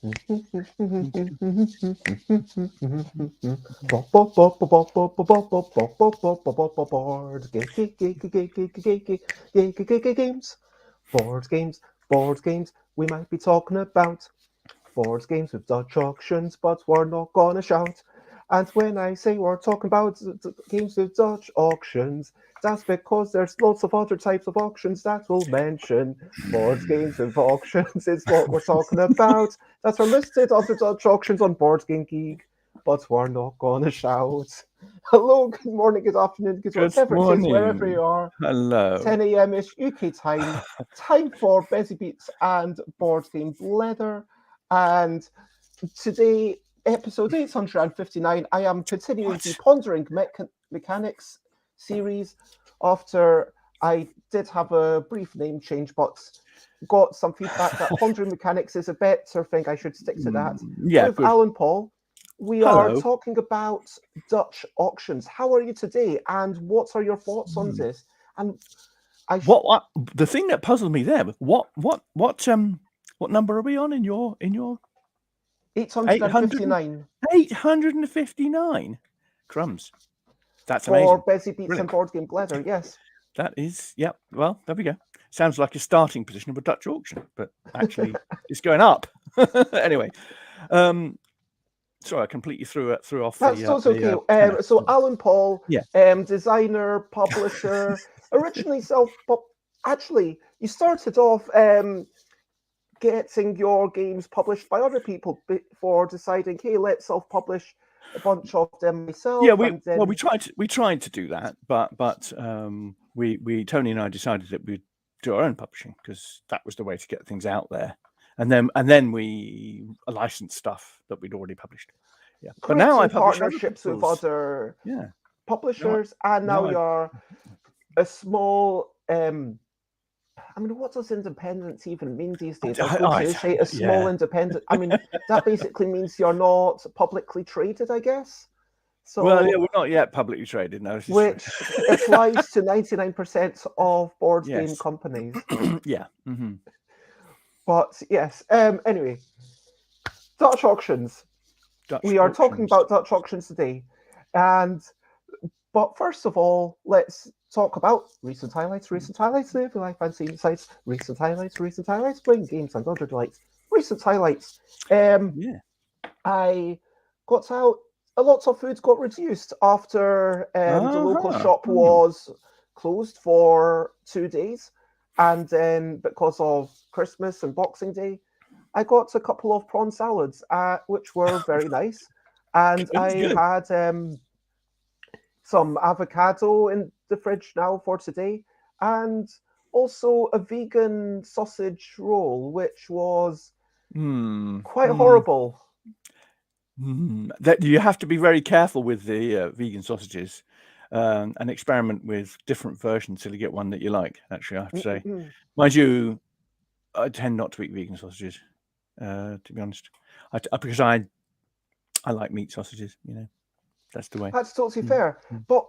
Games, board games. We might be talking about board games with Dutch auctions, but we're not gonna shout. And when I say we're talking about games with Dutch auctions, that's because there's lots of other types of auctions that we'll mention. Board games with auctions is what we're talking about. That are listed under Dutch auctions on Board Game Geek, but we're not gonna shout. Hello, good morning, good afternoon, good Good whatever it is, wherever morning. you are. Hello. 10 a.m. ish UK time. Time for Busy Beats and Board Game Leather. And today, episode 859, I am continuing the Pondering Mechanics series after I did have a brief name change, but got some feedback that Pondering Mechanics is a better thing. I should stick to that. Yeah, With good. Alan Paull, we Hello. are talking about Dutch auctions. How are you today? And what are your thoughts on this? And what the thing that puzzled me there, what number are we on in your 859 859? Crumbs. That's for amazing. Busy Beats Brilliant. and Board Game Leather, yes. That is, yeah. Well, there we go. Sounds like a starting position of a Dutch auction, but actually it's going up. Anyway, sorry, I completely threw off. That's okay. So Alan Paull, designer, publisher, originally actually you started off getting your games published by other people before deciding, hey, let's self-publish a bunch of them myself. Yeah, we tried to do that, but we Tony and I decided that we'd do our own publishing because that was the way to get things out there, and then we licensed stuff that we'd already published. Yeah, but now I publish partnerships with other publishers, and now you're a small. I mean, what does independence even mean these days? I was going to say a small independent. I mean, that basically means you're not publicly traded, I guess. So, well, yeah, we're not yet publicly traded, no. Which applies to 99% of board game companies. Yeah. Mm-hmm. But yes, anyway, Dutch auctions. We are talking about Dutch auctions today. But first of all, let's talk about recent highlights, live life and scene sites, recent highlights, playing games and other delights. Recent highlights. I got out, a lot of food got reduced after the local shop was closed for 2 days. And then because of Christmas and Boxing Day, I got a couple of prawn salads, which were very nice. And I had some avocado in the fridge now for today, and also a vegan sausage roll, which was quite horrible. That you have to be very careful with the vegan sausages and experiment with different versions till you get one that you like. Actually, I have to say, mind you, I tend not to eat vegan sausages, to be honest, because I like meat sausages. You know. That's the way. That's totally fair. But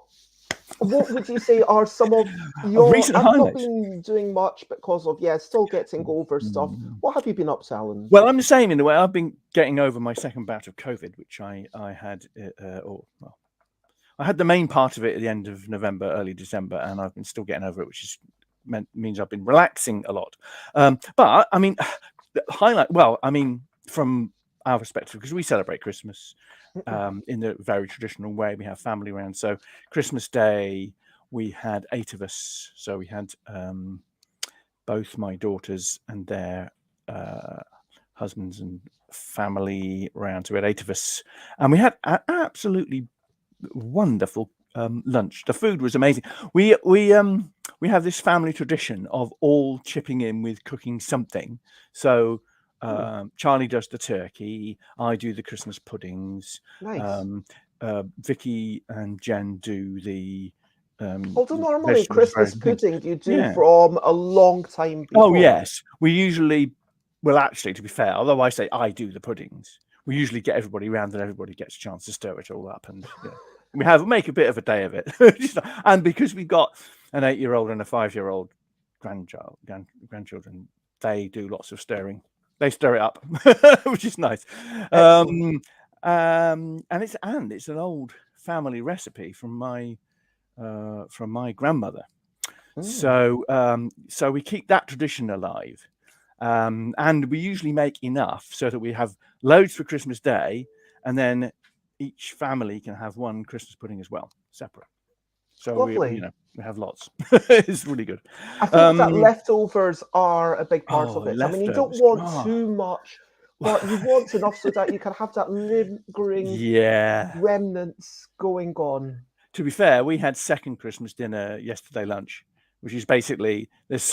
what would you say are some of your recent highlights? I've not been doing much because of still getting over stuff. What have you been up to, Alan? Well, I'm the same in a way. I've been getting over my second bout of COVID, which I had, I had the main part of it at the end of November, early December, and I've been still getting over it, which means I've been relaxing a lot. But I mean, highlight. Well, I mean, from our perspective, because we celebrate Christmas in the very traditional way. We have family around. So Christmas Day, we had 8 of us. So we had both my daughters and their husbands and family around. So we had 8 of us, and we had an absolutely wonderful lunch. The food was amazing. We have this family tradition of all chipping in with cooking something. So Charlie does the turkey, I do the Christmas puddings. Nice. Vicky and Jen do the although normally Christmas pudding you do from a long time before. Oh yes, we usually, well actually to be fair, although I say I do the puddings, we usually get everybody around and everybody gets a chance to stir it all up, and we make a bit of a day of it. And because we've got an 8-year-old and a 5-year-old grandchildren, they do lots of stirring they stir it up, which is nice. And it's an old family recipe from my grandmother. So we keep that tradition alive, and we usually make enough so that we have loads for Christmas Day, and then each family can have one Christmas pudding as well, separate. So we have lots. It's really good. I think that leftovers are a big part of it. Leftovers. I mean, you don't want too much, but you want enough so that you can have that lingering remnants going on. To be fair, we had second Christmas dinner yesterday lunch, which is basically there's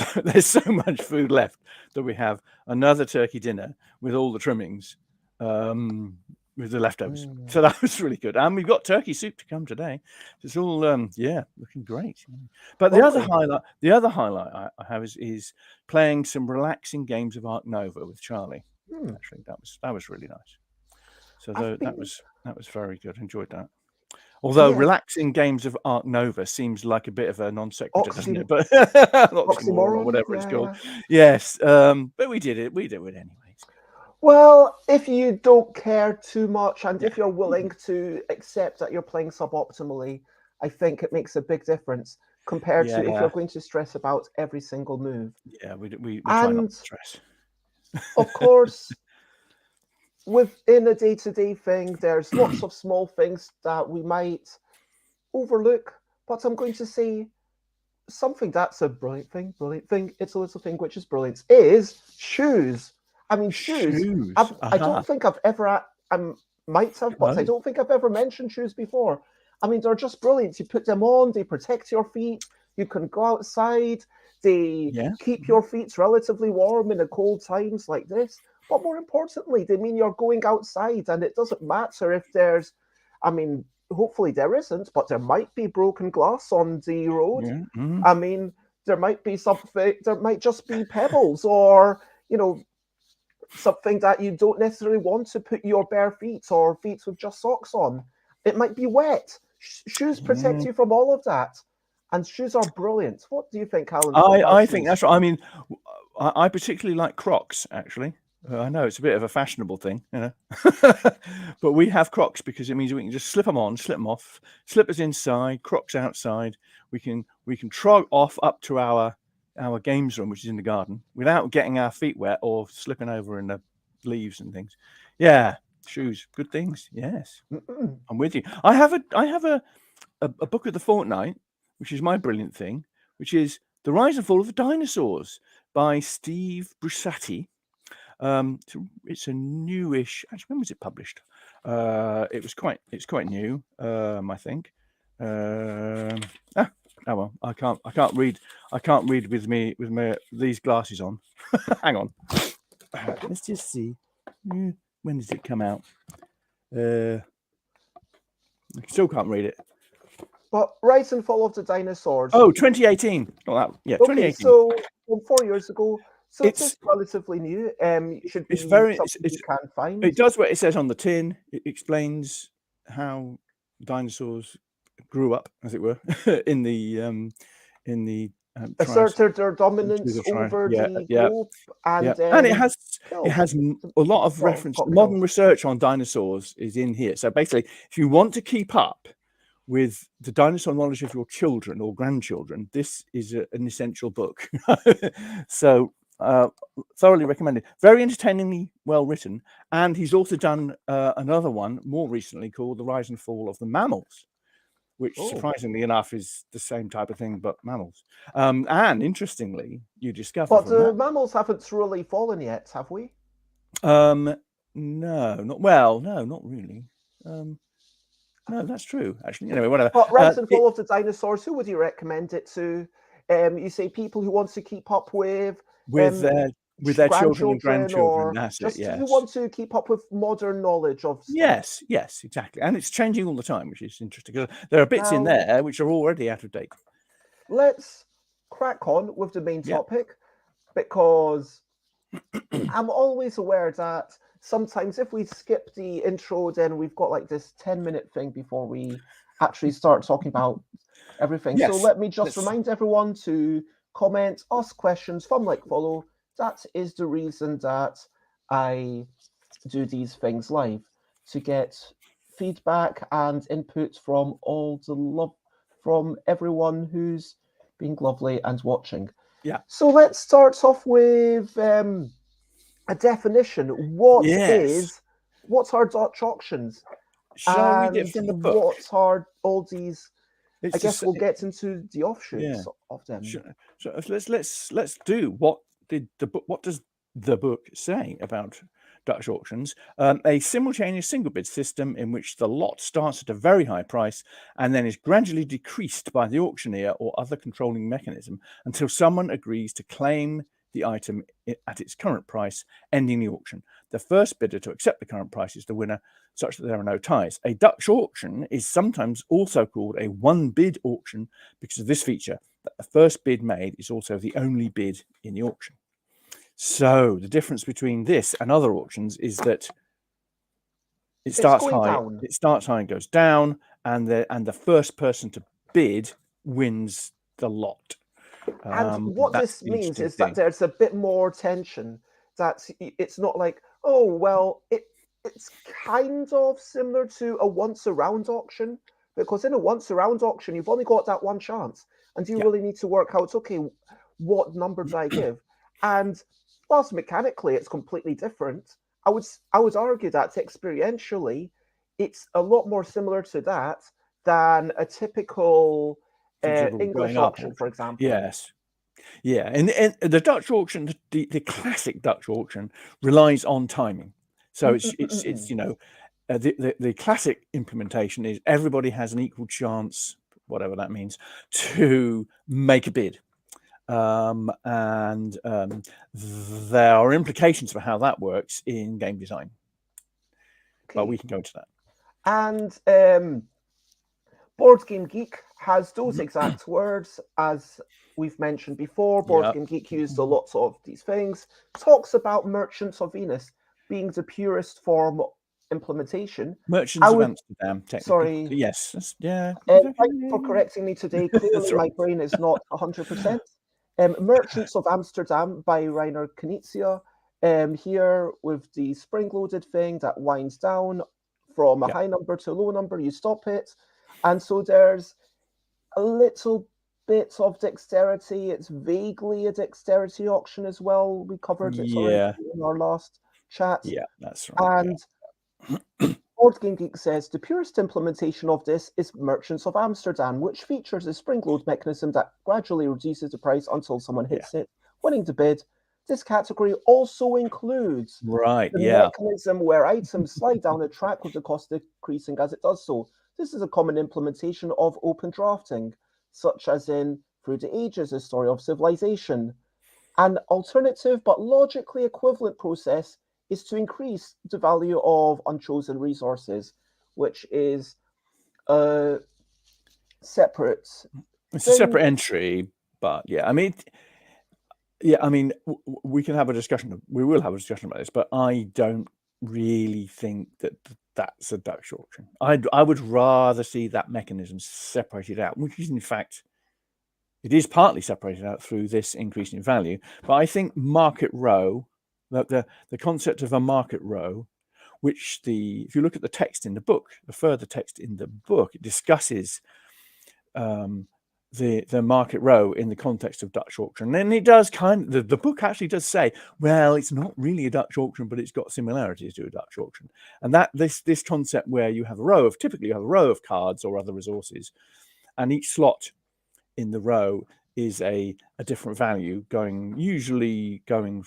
so much food left that we have another turkey dinner with all the trimmings, with the leftovers. So that was really good. And we've got turkey soup to come today. It's all looking great. But the other highlight I have is playing some relaxing games of Ark Nova with Charlie. Actually, that was really nice. So that was very good. Enjoyed that. Although relaxing games of Ark Nova seems like a bit of a non sequitur, doesn't it? But oxymoron or whatever it's called. Yes, but we did it. We did it anyways. Well, if you don't care too much, and if you're willing to accept that you're playing suboptimally, I think it makes a big difference compared to if you're going to stress about every single move. Yeah, we try not to stress. Of course, within a day-to-day thing, there's lots of small things that we might overlook, but I'm going to say something that's a brilliant thing. It's a little thing which is brilliant, is shoes. I mean, shoes. I don't think I've ever, I might have, but I don't think I've ever mentioned shoes before. I mean, they're just brilliant. You put them on, they protect your feet. You can go outside. They keep your feet relatively warm in the cold times like this. But more importantly, they mean you're going outside, and it doesn't matter if there's, I mean, hopefully there isn't, but there might be broken glass on the road. I mean, there might be something, there might just be pebbles or, something that you don't necessarily want to put your bare feet or feet with just socks on. It might be wet. Shoes protect you from all of that. And shoes are brilliant. What do you think, Alan? I think that's right. I mean, I particularly like Crocs, actually. I know it's a bit of a fashionable thing, but we have Crocs because it means we can just slip them on, slip them off, slippers inside, Crocs outside. We can trot off up to our games room, which is in the garden, without getting our feet wet or slipping over in the leaves and things. Yeah, shoes, good things. Yes, I'm with you. I have a book of the fortnight, which is my brilliant thing, which is The Rise and Fall of the Dinosaurs by Steve Brusatte. It's a newish. Actually, when was it published? It's quite new. I think. Oh well, I can't read with these glasses on. Hang on. Let's just see. When does it come out? I still can't read it. But Rise and Fall of the Dinosaurs. Oh, 2018. Not that. Yeah, okay, 2018. So 4 years ago. So it's relatively new. It should be something you can find. It does what it says on the tin. It explains how dinosaurs grew up, as it were, in the asserted their dominance over the globe, and it has a lot of reference. Modern research on dinosaurs is in here. So basically, if you want to keep up with the dinosaur knowledge of your children or grandchildren, this is an essential book. So thoroughly recommended. Very entertainingly well written, and he's also done another one more recently called The Rise and Fall of the Mammals, which surprisingly enough is the same type of thing but mammals. And interestingly, you discover but the mammals haven't really fallen yet, have we? No, not really. No, that's true, actually. Anyway, whatever. But Rise and Fall of the Dinosaurs, who would you recommend it to? You say people who want to keep up with their children and grandchildren. That's just it, yes. You want to keep up with modern knowledge of stuff. Yes, exactly. And it's changing all the time, which is interesting. There are bits in there which are already out of date. Let's crack on with the main topic, because I'm always aware that sometimes if we skip the intro, then we've got like this 10-minute thing before we actually start talking about everything. Yes. So let me just remind everyone to comment, ask questions, follow. That is the reason that I do these things live, to get feedback and input from from everyone who's being lovely and watching. Yeah. So let's start off with a definition. Yes. What are Dutch auctions? Shall we read it And from the book? what are all these? It's I guess just, we'll get into the offshoots of them. Sure. So let's do what does the book say about Dutch auctions? A simultaneous single bid system in which the lot starts at a very high price and then is gradually decreased by the auctioneer or other controlling mechanism until someone agrees to claim the item at its current price, ending the auction. The first bidder to accept the current price is the winner, such that there are no ties. A Dutch auction is sometimes also called a one-bid auction because of this feature, that the first bid made is also the only bid in the auction. So the difference between this and other auctions is that it starts high and goes down, and the first person to bid wins the lot. And what this means is that there's a bit more tension. That it's not like, oh, well, it's kind of similar to a once-around auction, because in a once-around auction, you've only got that one chance, and you really need to work out, okay, what number do I give? And whilst mechanically it's completely different, I would argue that experientially, it's a lot more similar to that than a typical English auction, for example. Yes. Yeah, and the Dutch auction, the classic Dutch auction, relies on timing. So it's you know, the classic implementation is everybody has an equal chance, whatever that means, to make a bid. And there are implications for how that works in game design. Okay. But we can go into that. And Board Game Geek has those exact words, as we've mentioned before. Board Game Geek used a lot of these things. Talks about Merchants of Venus being the purest form implementation. Merchants of Amsterdam, technically. Sorry. Yes. Yeah. Thank you for correcting me today. Clearly, my brain is not 100%. Merchants of Amsterdam by Reiner Knizia. Here with the spring-loaded thing that winds down from a high number to a low number, you stop it. And so there's a little bit of dexterity. It's vaguely a dexterity auction as well. We covered it already in our last chat. Yeah, that's right. And Board Game Geek says the purest implementation of this is Merchants of Amsterdam, which features a spring load mechanism that gradually reduces the price until someone hits it, winning the bid. This category also includes the mechanism where items slide down a track with the cost decreasing as it does so. This is a common implementation of open drafting, such as in Through the Ages, A Story of Civilization. An alternative but logically equivalent process is to increase the value of unchosen resources, which is a separate... It's a separate entry, but I mean, we can have a discussion. We will have a discussion about this, but I don't really think that that's a Dutch auction. I would rather see that mechanism separated out, which is in fact, it is partly separated out through this increase in value. But I think market row, the concept of a market row, which if you look at the text in the book, the further text in the book, it discusses the market row in the context of Dutch auction. And it does the book actually does say, well, it's not really a Dutch auction, but it's got similarities to a Dutch auction. And that this concept where you have typically you have a row of cards or other resources, and each slot in the row is a different value, usually going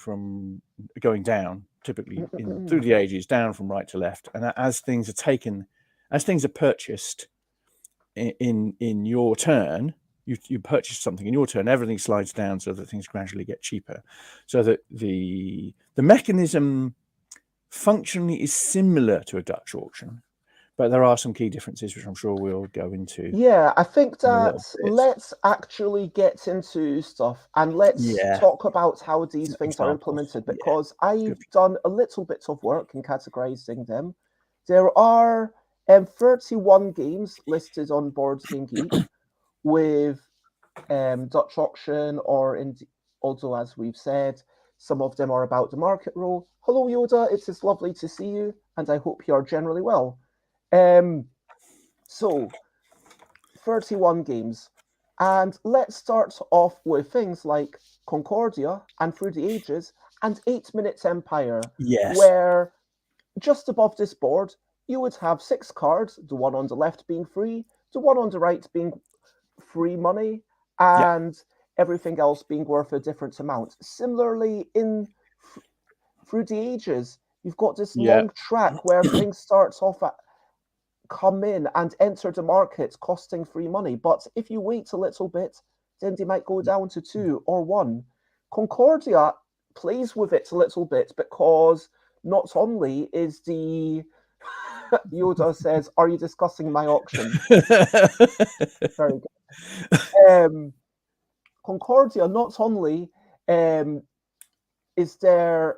down, typically through the ages, down from right to left. And as things are purchased in your turn, you purchase something in your turn, everything slides down so that things gradually get cheaper. So that the mechanism functionally is similar to a Dutch auction, but there are some key differences which I'm sure we'll go into. Yeah, I think that let's actually get into stuff and let's talk about how these things are implemented, because I've done a little bit of work in categorizing them. There are 31 games listed on Board Game Geek with Dutch auction, or although, as we've said, Some of them are about the market row. Hello, Yoda. It is lovely to see you, and I hope you are generally well. So, 31 games. And let's start off with things like Concordia and Through the Ages and 8 Minutes Empire, Yes. where just above this board, you would have 6 cards, the one on the left being free, the one on the right being free money, and everything else being worth a different amount. Similarly, in Through the Ages, you've got this long track where things start off at come in and enter the market costing free money. But if you wait a little bit, then they might go down to 2 or 1. Concordia plays with it a little bit because not only is the Yoda says, "Are you discussing my auction?" Very good. Concordia, not only is there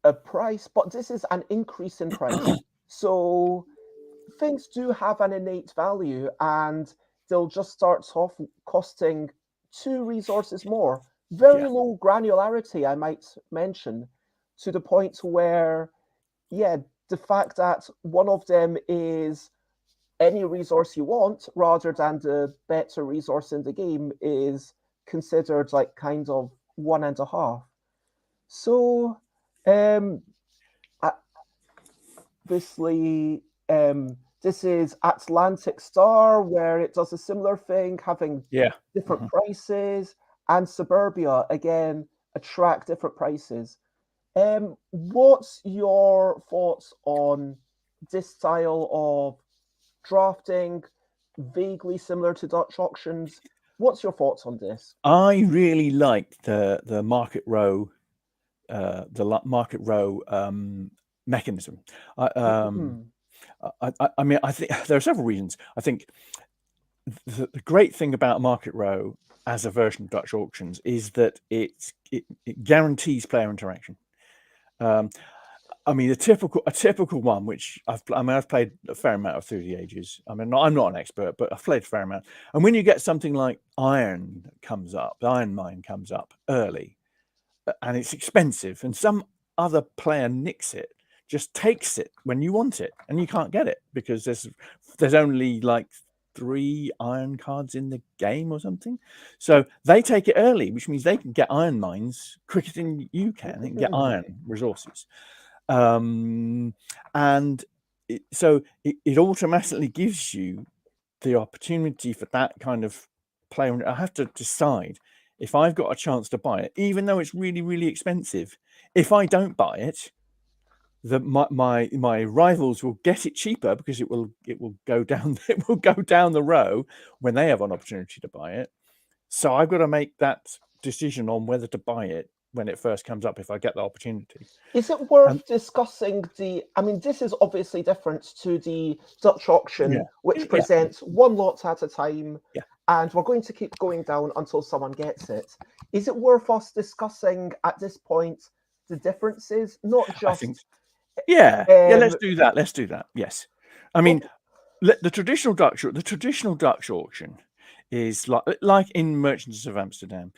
a price, but this is an increase in price. So things do have an innate value, and they'll just start off costing 2 resources more. Very low granularity, I might mention, to the point where, the fact that one of them is any resource you want rather than the better resource in the game is considered like kind of 1.5. So, obviously, this is Atlantic Star, where it does a similar thing, having different prices, and Suburbia, again, attract different prices. What's your thoughts on this style of drafting, vaguely similar to Dutch auctions? What's your thoughts on this? I really like the market row, mechanism. I mean, I think there are several reasons. I think the great thing about market row as a version of Dutch auctions is that it guarantees player interaction. I mean, a typical one, which I've played a fair amount of Through the Ages. I mean, I'm not an expert, but I've played a fair amount. And when you get something like Iron Mine comes up early, and it's expensive, and some other player nicks it, just takes it when you want it, and you can't get it because there's only like 3 iron cards in the game or something. So they take it early, which means they can get iron mines quicker than you can. They can get iron resources. So it automatically gives you the opportunity for that kind of player. I have to decide if I've got a chance to buy it, even though it's really, really expensive. If I don't buy it, my rivals will get it cheaper because it will go down the row when they have an opportunity to buy it. So I've got to make that decision on whether to buy it when it first comes up if I get the opportunity. Is it worth discussing I mean, this is obviously different to the Dutch auction, which presents one lot at a time, and we're going to keep going down until someone gets it. Is it worth us discussing at this point the differences, not just... let's do that. Yes. I mean, the traditional Dutch auction is like in Merchants of Amsterdam.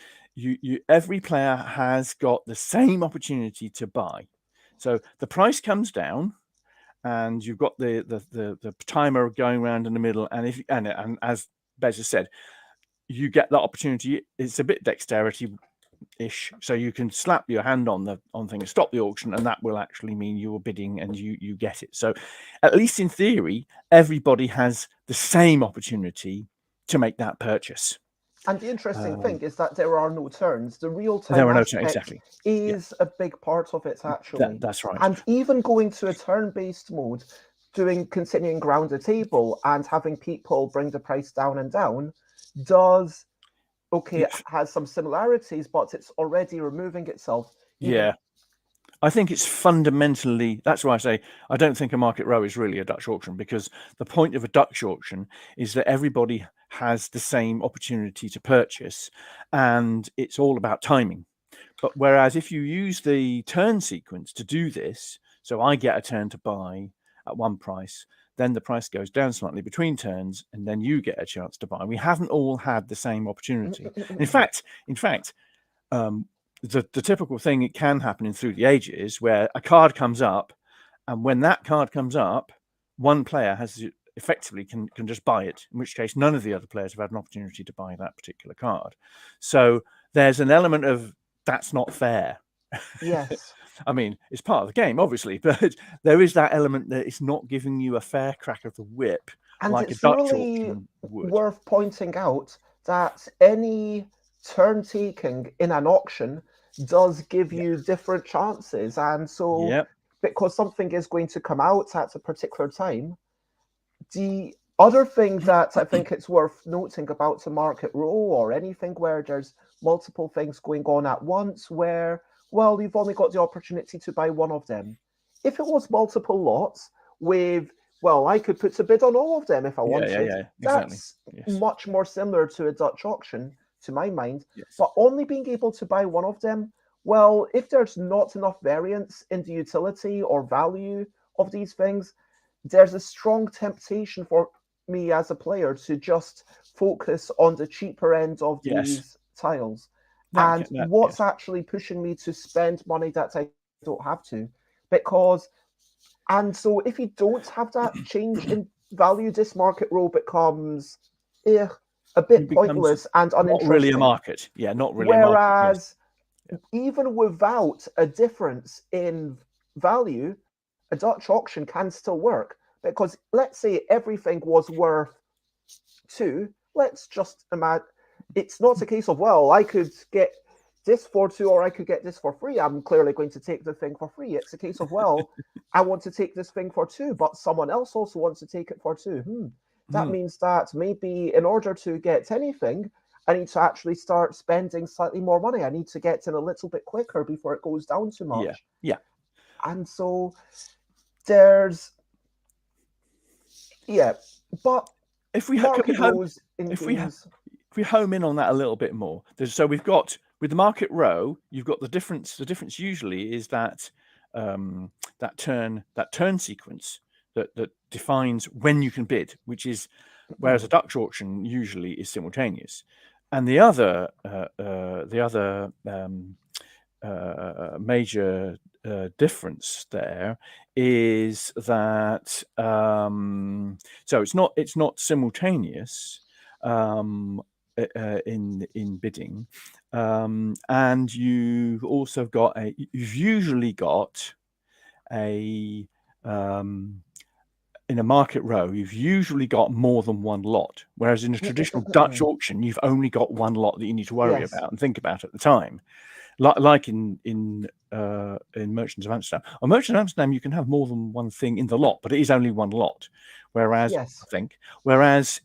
Every player has got the same opportunity to buy. So the price comes down, and you've got the timer going around in the middle, and as Bez has said, you get that opportunity. It's a bit dexterity-ish, so you can slap your hand on thing and stop the auction, and that will actually mean you're bidding and you get it. So at least in theory, everybody has the same opportunity to make that purchase. And the interesting thing is that there are no turns. The real-time aspect is a big part of it, actually. That's right. And even going to a turn-based mode, continuing ground the table and having people bring the price down and down it has some similarities, but it's already removing itself. I think it's fundamentally, that's why I say I don't think a market row is really a Dutch auction, because the point of a Dutch auction is that everybody has the same opportunity to purchase, and it's all about timing. But whereas if you use the turn sequence to do this, so I get a turn to buy at one price, then the price goes down slightly between turns, and then you get a chance to buy. We haven't all had the same opportunity. In fact, the typical thing it can happen in Through the Ages, where a card comes up, and when that card comes up, one player has effectively can just buy it, in which case none of the other players have had an opportunity to buy that particular card. So there's an element of that's not fair. Yes. I mean, it's part of the game, obviously, but there is that element that it's not giving you a fair crack of the whip, And like a it's Dutch really auction would. worth pointing out that any turn taking in an auction does give you different chances. And so, because something is going to come out at a particular time, the other thing that I think it's worth noting about a market row or anything where there's multiple things going on at once, where, well, you've only got the opportunity to buy one of them. If it was multiple lots with, well, I could put a bid on all of them if I wanted. Exactly. That's much more similar to a Dutch auction, to my mind. But only being able to buy one of them, well, if there's not enough variance in the utility or value of these things, there's a strong temptation for me as a player to just focus on the cheaper end of these tiles. What's actually pushing me to spend money that I don't have to. And so if you don't have that change in value, this market row becomes a bit pointless and uninteresting. Not really a market. Yeah, not really Whereas, a market. Even without a difference in value, a Dutch auction can still work. Because let's say everything was worth 2. Let's just imagine it's not a case of, well, I could get this for 2 or I could get this for free. I'm clearly going to take the thing for free. It's a case of, well, I want to take this thing for 2, but someone else also wants to take it for 2. That means that maybe in order to get anything, I need to actually start spending slightly more money. I need to get in a little bit quicker before it goes down too much. Yeah. And so there's... Yeah, but if we home in on that a little bit more, so we've got with the market row, you've got the difference. The difference usually is that that turn sequence that defines when you can bid, which is whereas a Dutch auction usually is simultaneous, and the other major difference there is that so it's not simultaneous in bidding, and you've usually got a in a market row, you've usually got more than one lot, whereas in a traditional Dutch auction, you've only got one lot that you need to worry about and think about at the time. Like in Merchants of Amsterdam. On Merchants of Amsterdam, you can have more than one thing in the lot, but it is only one lot. Whereas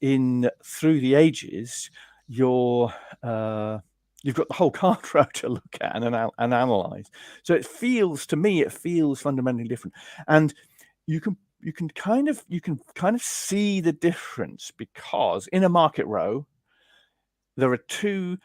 in Through the Ages, you've got the whole card row to look at and analyze. So it feels fundamentally different, and you can kind of see the difference, because in a market row, there are two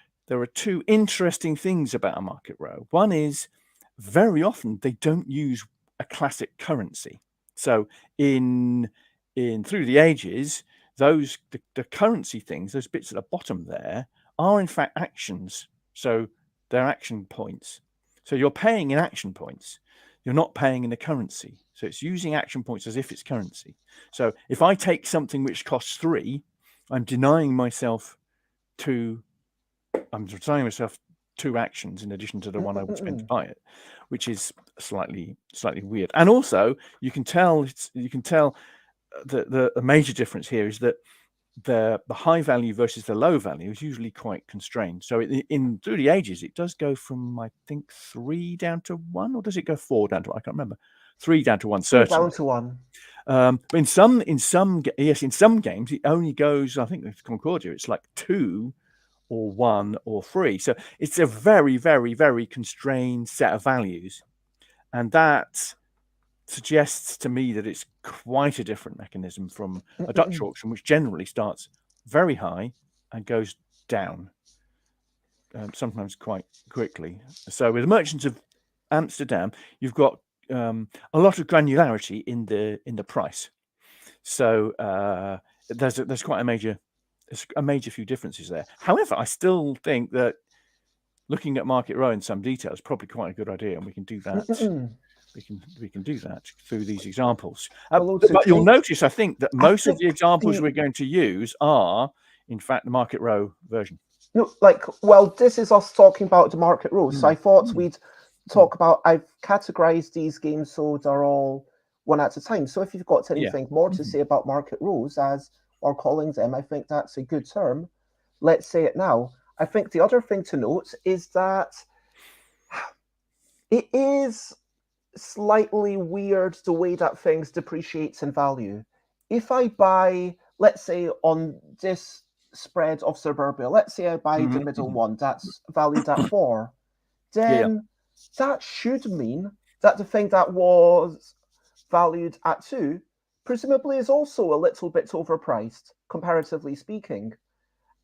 interesting things about a market row. One is very often they don't use a classic currency. So in Through the Ages, the currency things, those bits at the bottom there, are in fact actions. So they're action points. So you're paying in action points. You're not paying in a currency. So it's using action points as if it's currency. So if I take something which costs 3, I'm denying myself 2 actions in addition to the one I would spend to buy it, which is slightly weird. And also, you can tell the major difference here is that the high value versus the low value is usually quite constrained. So in Through the Ages, it does go from, I think, 3 down to 1, or does it go 4 down to 1? I can't remember. 3 down to 1, certainly. Down to 1. But in some games, it only goes, I think with Concordia, it's like 2 or 1 or 3. So it's a very, very, very constrained set of values. And that suggests to me that it's quite a different mechanism from a Dutch auction, which generally starts very high and goes down, sometimes quite quickly. So with the Merchants of Amsterdam, you've got a lot of granularity in the price. So there's quite a major few differences there. However, I still think that looking at Market Row in some detail is probably quite a good idea, and we can do that. We can do that through these examples. But you'll notice, I think, that most of the examples we're going to use are, in fact, the Market Row version. No, this is us talking about the Market Row. So I thought we'd talk about. I've categorized these games so they're all one at a time. So if you've got anything more to say about Market Rows, as we're calling them, I think that's a good term. Let's say it now. I think the other thing to note is that it is slightly weird the way that things depreciates in value. If I buy, let's say on this spread of Suburbia, let's say I buy the middle one that's valued at 4, then that should mean that the thing that was valued at 2 presumably is also a little bit overpriced, comparatively speaking.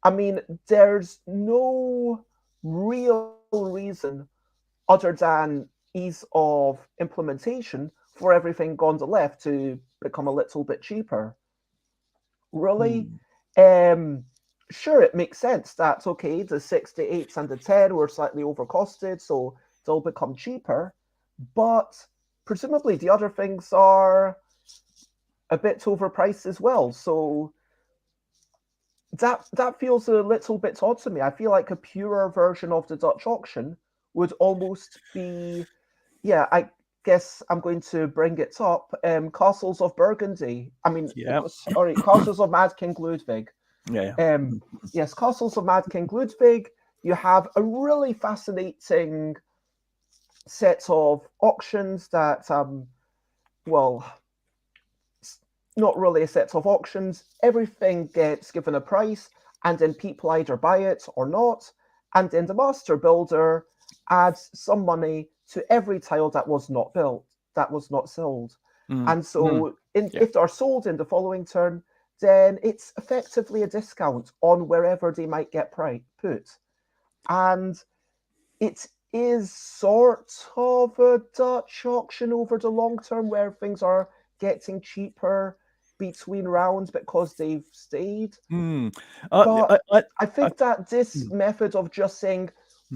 I mean, there's no real reason other than ease of implementation for everything on the left to become a little bit cheaper. Really? Sure, it makes sense that, okay, the 6, the 8s, and the 10 were slightly overcosted, so they'll become cheaper. But presumably the other things are a bit overpriced as well. So that feels a little bit odd to me. I feel like a purer version of the Dutch auction would almost be, I guess I'm going to bring it up. Castles of Burgundy. I mean, sorry, Castles of Mad King Ludwig. Yes, Castles of Mad King Ludwig. You have a really fascinating set of auctions that, not really a set of auctions. Everything gets given a price, and then people either buy it or not. And then the master builder adds some money to every tile that was not built, that was not sold. And so if they're sold in the following turn, then it's effectively a discount on wherever they might get put. And it is sort of a Dutch auction over the long term where things are getting cheaper between rounds because they've stayed. But I think that this method of just saying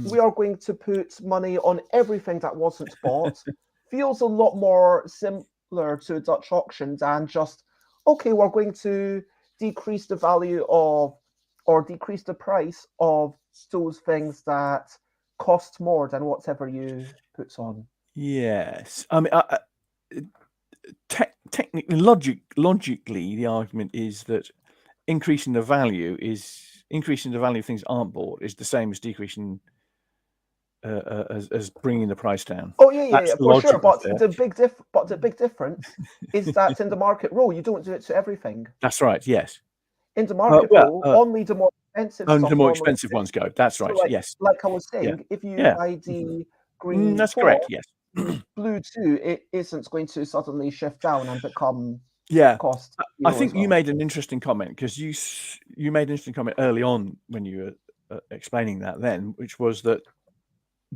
we are going to put money on everything that wasn't bought feels a lot more similar to a Dutch auction than just, okay, we're going to decrease the value of or decrease the price of those things that cost more than whatever you put on. Yes. I mean, technically, logically, the argument is that increasing the value of things aren't bought is the same as decreasing as bringing the price down. Oh yeah, for sure. But the big difference is that in the Market Row, you don't do it to everything. That's right. Yes. In the Market Row, only the more expensive stuff. The more expensive ones go. That's right. So yes. Like I was saying, if you buy the green, that's 4, correct. Yes. Blue 2, it isn't going to suddenly shift down and become cost. I think you made an interesting comment because you made an interesting comment early on when you were explaining that then, which was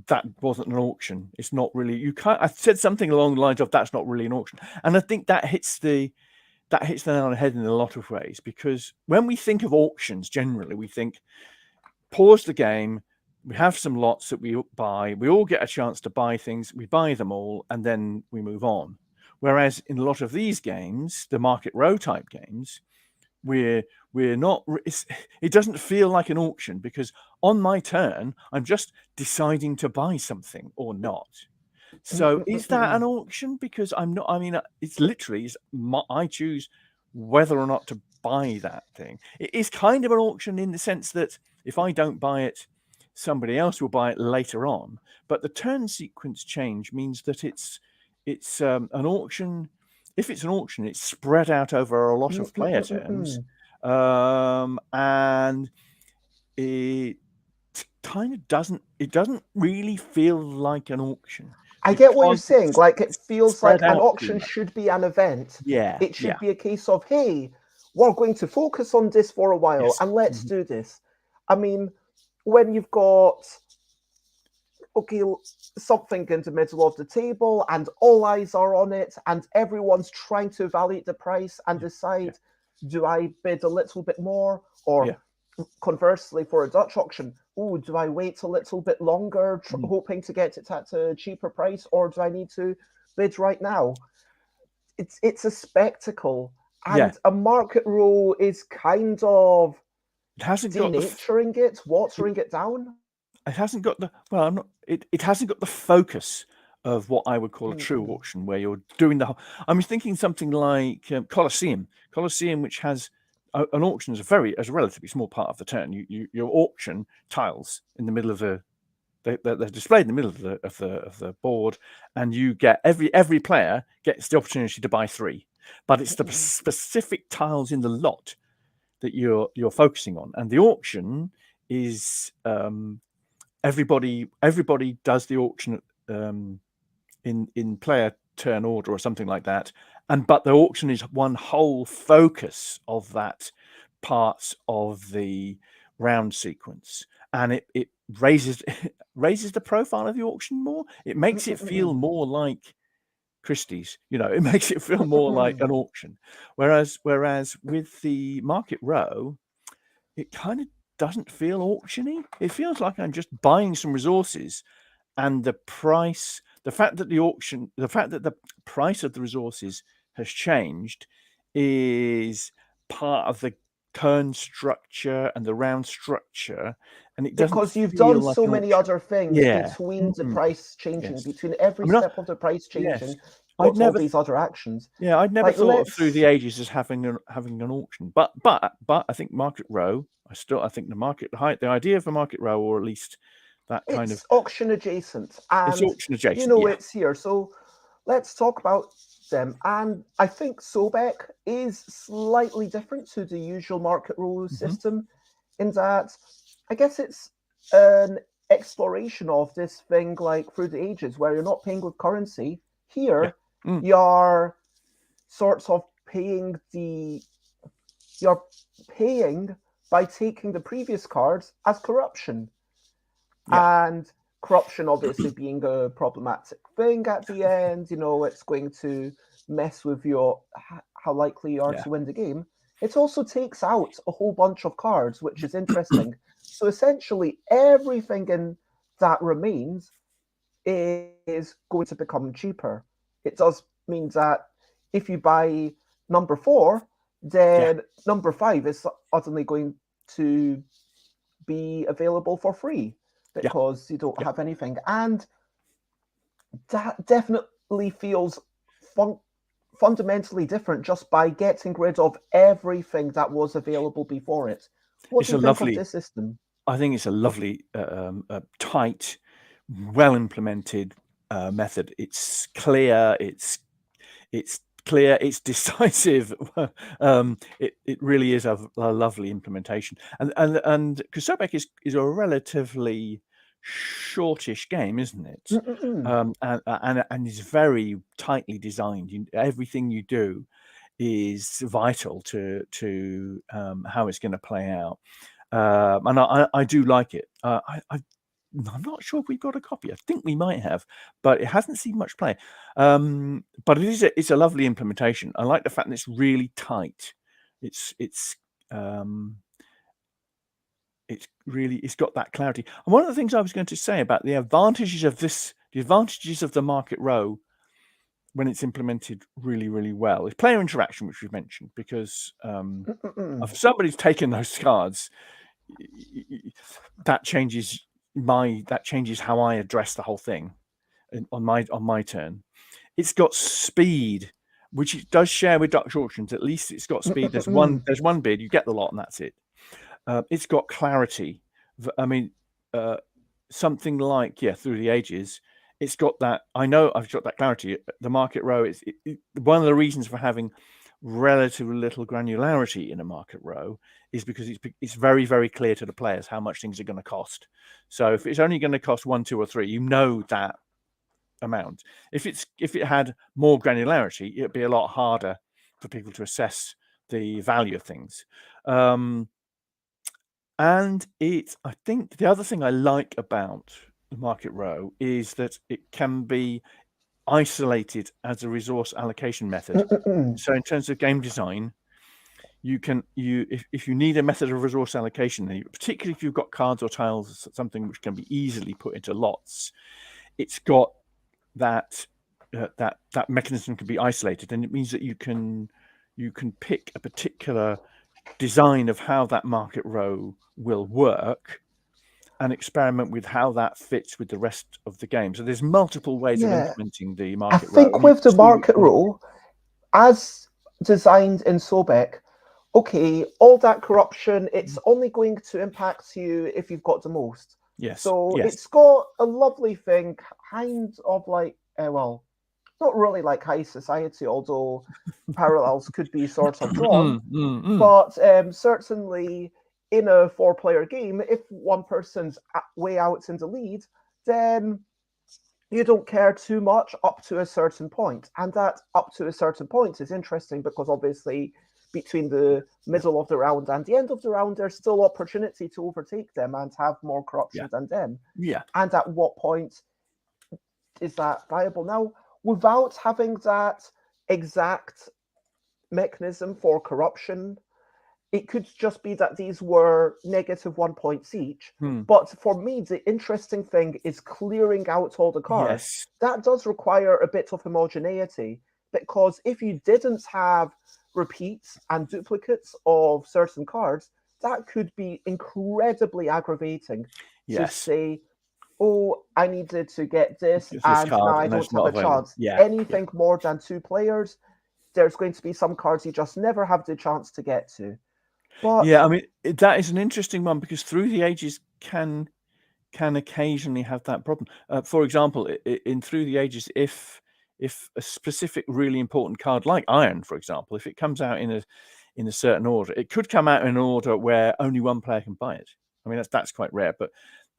that wasn't an auction. It's not really. I said something along the lines of that's not really an auction, and I think that hits the nail on the head in a lot of ways, because when we think of auctions, generally we think pause the game, we have some lots that we buy, we all get a chance to buy things, we buy them all, and then we move on. Whereas in a lot of these games, the Market Row type games, we're not. It doesn't feel like an auction because on my turn, I'm just deciding to buy something or not. So is that an auction? Because I'm not. I mean, it's literally I choose whether or not to buy that thing. It is kind of an auction in the sense that if I don't buy it, somebody else will buy it later on. But the turn sequence change means that it's an auction. If it's an auction, it's spread out over a lot of player turns, and it kind of doesn't. It doesn't really feel like an auction. I get what you're saying. Like it feels like an auction should be an event. Yeah, it should be a case of, hey, we're going to focus on this for a while and let's do this. I mean, when you've got something in the middle of the table and all eyes are on it and everyone's trying to evaluate the price and decide, do I bid a little bit more or conversely, for a Dutch auction, oh, do I wait a little bit longer, hoping to get it at a cheaper price, or do I need to bid right now? It's a spectacle, and a market row is kind of it hasn't got denaturing it, watering it down. It hasn't got the well. I'm not. It hasn't got the focus of what I would call a true auction, where you're doing the whole. I'm thinking something like Colosseum, which has an auction as a relatively small part of the turn. You auction tiles in the middle of they're displayed in the middle of the board, and you get every player gets the opportunity to buy 3, but it's the specific tiles in the lot that you're focusing on, and the auction is everybody does the auction in player turn order or something like that, but the auction is one whole focus of that parts of the round sequence, and it raises the profile of the auction more. It makes it feel more like Christie's, it makes it feel more like an auction, whereas with the market row, it kind of doesn't feel auctiony. It feels like I'm just buying some resources, and the fact that the price of the resources has changed is part of the turn structure and the round structure, and it doesn't because you've feel done like so an many auction. other things between the price changing, between every step of the price changing. What's all these other actions? Yeah, I'd never thought of Through the Ages as having an auction, but I think market row. I think the idea of a market row, or at least that kind of auction adjacent, and it's auction adjacent. It's here. So let's talk about them. And I think Sobek is slightly different to the usual market row system, in that I guess it's an exploration of this thing like Through the Ages, where you're not paying with currency. Here, you're sort of paying by taking the previous cards as corruption. And corruption obviously being a problematic thing at the end, it's going to mess with how likely you are to win the game. It also takes out a whole bunch of cards, which is interesting. So essentially everything in that remains is going to become cheaper. It does mean that if you buy number 4, then number 5 is suddenly going to be available for free, because you don't have anything. And that definitely feels fundamentally different just by getting rid of everything that was available before it. What do you think of this system? I think it's a lovely, tight, well-implemented method. It's clear, it's clear, it's decisive. It really is a lovely implementation, and because Sobek is a relatively shortish game, isn't it? And it's very tightly designed. Everything you do is vital to how it's going to play out, and I do like it. I'm not sure if we've got a copy. I think we might have, but it hasn't seen much play. But it's a lovely implementation. I like the fact that it's really tight. It's got that clarity. And one of the things I was going to say about the advantages of the market row when it's implemented really, really well, is player interaction, which we've mentioned, because if somebody's taken those cards, that changes how I address the whole thing on my turn. It's got speed, which it does share with Dutch auctions. At least it's got speed. There's one bid, you get the lot, and that's it. It's got clarity. I mean, something like Through the Ages, it's got that. I know I've got that clarity. The market row is one of the reasons for having relatively little granularity in a market row is because it's very, very clear to the players how much things are going to cost. So if it's only going to cost 1, 2, or 3, that amount. If it had more granularity, it'd be a lot harder for people to assess the value of things. And I think the other thing I like about the market row is that it can be isolated as a resource allocation method. So in terms of game design, if you need a method of resource allocation, particularly if you've got cards or tiles, something which can be easily put into lots, it's got that that mechanism can be isolated, and it means that you can pick a particular design of how that market row will work and experiment with how that fits with the rest of the game. So there's multiple ways of implementing the market row. I think with the market row, as designed in Sobek, okay, all that corruption, it's only going to impact you if you've got the most. Yes. So it's got a lovely thing, kind of like, well, not really like high society, although parallels could be sort of drawn. But certainly in a 4-player game, if one person's way out in the lead, then you don't care too much up to a certain point. And that up to a certain point is interesting because obviously between the middle of the round and the end of the round, there's still opportunity to overtake them and have more corruption than them. Yeah. And at what point is that viable? Now, without having that exact mechanism for corruption, it could just be that these were -1 points each. But for me, the interesting thing is clearing out all the cards. Yes. That does require a bit of homogeneity, because if you didn't have repeats and duplicates of certain cards, that could be incredibly aggravating. To say, oh, I needed to get this, and now I don't have a chance. Anything more than 2 players, there's going to be some cards you just never have the chance to get to. But yeah, I mean, that is an interesting one, because Through the Ages can occasionally have that problem. For example, in Through the Ages, if a specific really important card like Iron, for example, if it comes out in a certain order, it could come out in an order where only one player can buy it. I mean, that's quite rare, but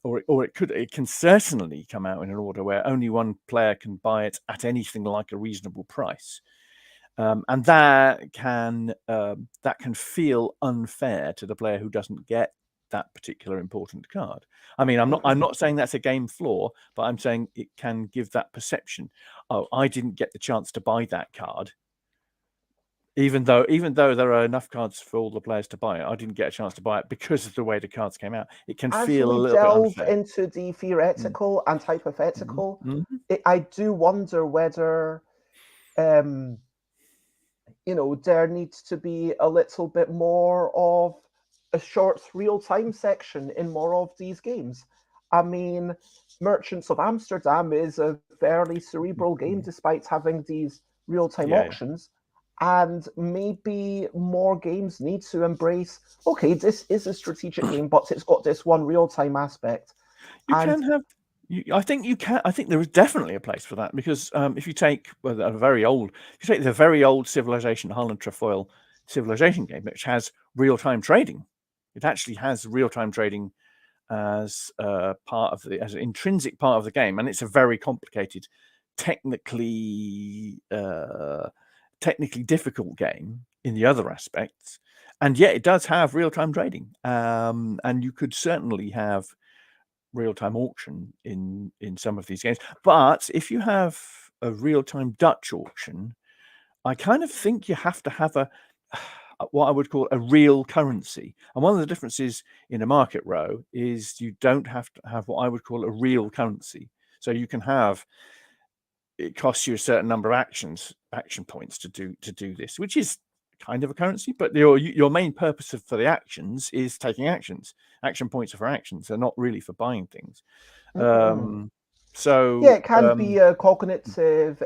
it can certainly come out in an order where only one player can buy it at anything like a reasonable price. And that can feel unfair to the player who doesn't get that particular important card. I mean, I'm not saying that's a game flaw, but I'm saying it can give that perception. Oh, I didn't get the chance to buy that card, even though there are enough cards for all the players to buy it. I didn't get a chance to buy it because of the way the cards came out. It can feel a little bit unfair. Into the theoretical and hypothetical, I do wonder whether there needs to be a little bit more of a short real-time section in more of these games. I mean, Merchants of Amsterdam is a fairly cerebral game despite having these real-time auctions. And maybe more games need to embrace, okay, this is a strategic game, but it's got this one real-time aspect. I think there is definitely a place for that, because if you take the very old Civilization, Holland Trefoil Civilization game, which has real-time trading, it actually has real-time trading as as an intrinsic part of the game, and it's a very complicated, technically difficult game in the other aspects, and yet it does have real-time trading, and you could certainly have real-time auction in some of these games. But if you have a real-time Dutch auction, I kind of think you have to have what I would call a real currency. And one of the differences in a market row is you don't have to have what I would call a real currency. So you can have, it costs you a certain number of action points to do this, which is kind of a currency, but your main purpose for the actions is taking actions. Action points are for actions; they're not really for buying things. So yeah, it can be a cognitive,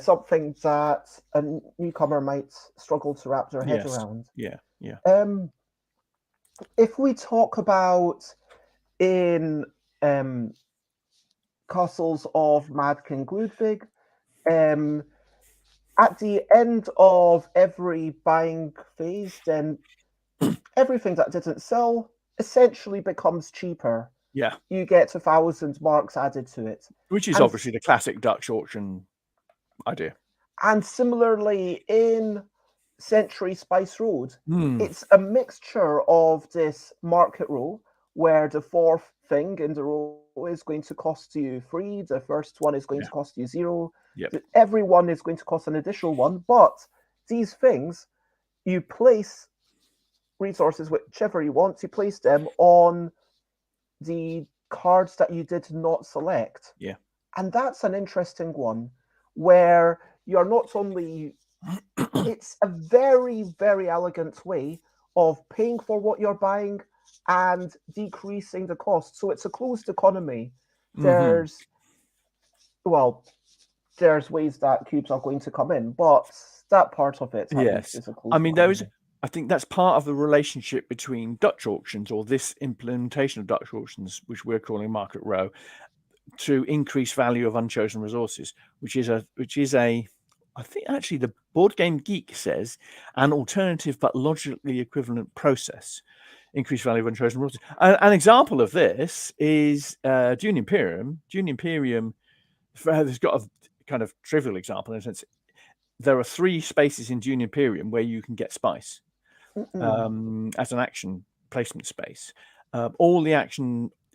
something that a newcomer might struggle to wrap their head around. Yeah. If we talk about in Castles of Mad King Ludwig, at the end of every buying phase, then everything that didn't sell essentially becomes cheaper. Yeah. You get 1,000 marks added to it. Which is obviously the classic Dutch auction idea. And similarly, in Century Spice Road, it's a mixture of this market row, where the fourth thing in the row is going to cost you 3, the first one is going to cost you 0, every one is going to cost an additional 1, but these things, you place resources whichever you want. You place them on the cards that you did not select. Yeah. And that's an interesting one where you're not only, it's a very, very elegant way of paying for what you're buying and decreasing the cost. So it's a closed economy. There's ways that cubes are going to come in, but that part of it, at least, is a closed economy. I think that's part of the relationship between Dutch auctions, or this implementation of Dutch auctions, which we're calling Market Row, to increase value of unchosen resources, which is a I think actually the Board Game Geek says an alternative but logically equivalent process. Increased value of unchosen resources. An example of this is Dune Imperium. Dune Imperium has got a kind of trivial example in a sense. There are 3 spaces in Dune Imperium where you can get spice as an action placement space.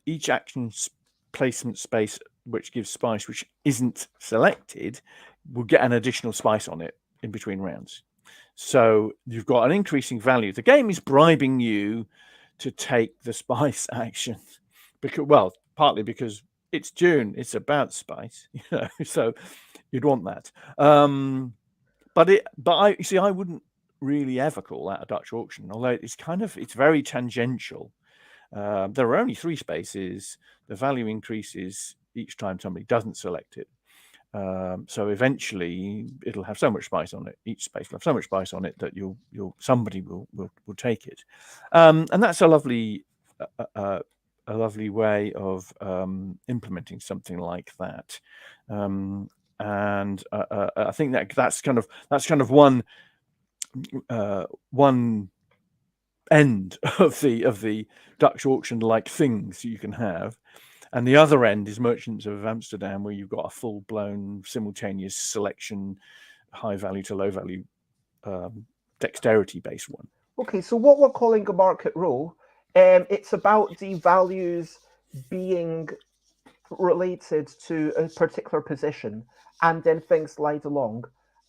Each action placement space which gives spice, which isn't selected, will get an additional spice on it in between rounds. So you've got an increasing value. The game is bribing you to take the spice action, partly because it's Dune, it's about spice, so you'd want that. I wouldn't really ever call that a Dutch auction, although it's very tangential. There are only 3 spaces. The value increases each time somebody doesn't select it. So eventually it'll have so much spice on it. Each space will have so much spice on it that somebody will take it. And that's a lovely way of implementing something like that. And I think that's kind of one end of the Dutch auction like things you can have, and the other end is Merchants of Amsterdam, where you've got a full-blown simultaneous selection, high value to low value, dexterity based one. Okay, so what we're calling a market row, it's about the values being related to a particular position, and then things slide along.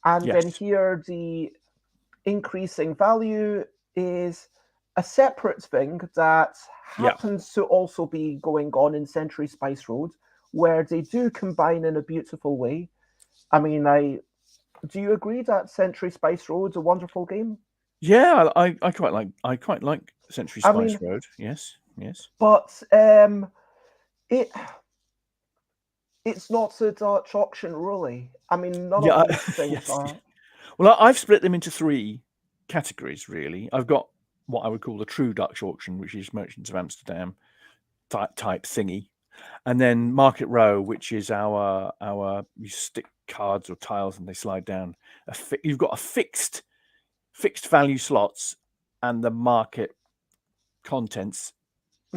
And then here the increasing value is a separate thing that happens to also be going on in Century Spice Road, where they do combine in a beautiful way. I mean, do you agree that Century Spice Road's a wonderful game? Yeah, I quite like Century Spice Road. Yes. But it's not a Dutch auction, really. I mean, none of these things are. Well, I've split them into 3 categories, really. I've got what I would call the true Dutch auction, which is Merchants of Amsterdam type thingy, and then Market Row, which is our you stick cards or tiles and they slide down. You've got a fixed value slots, and the market contents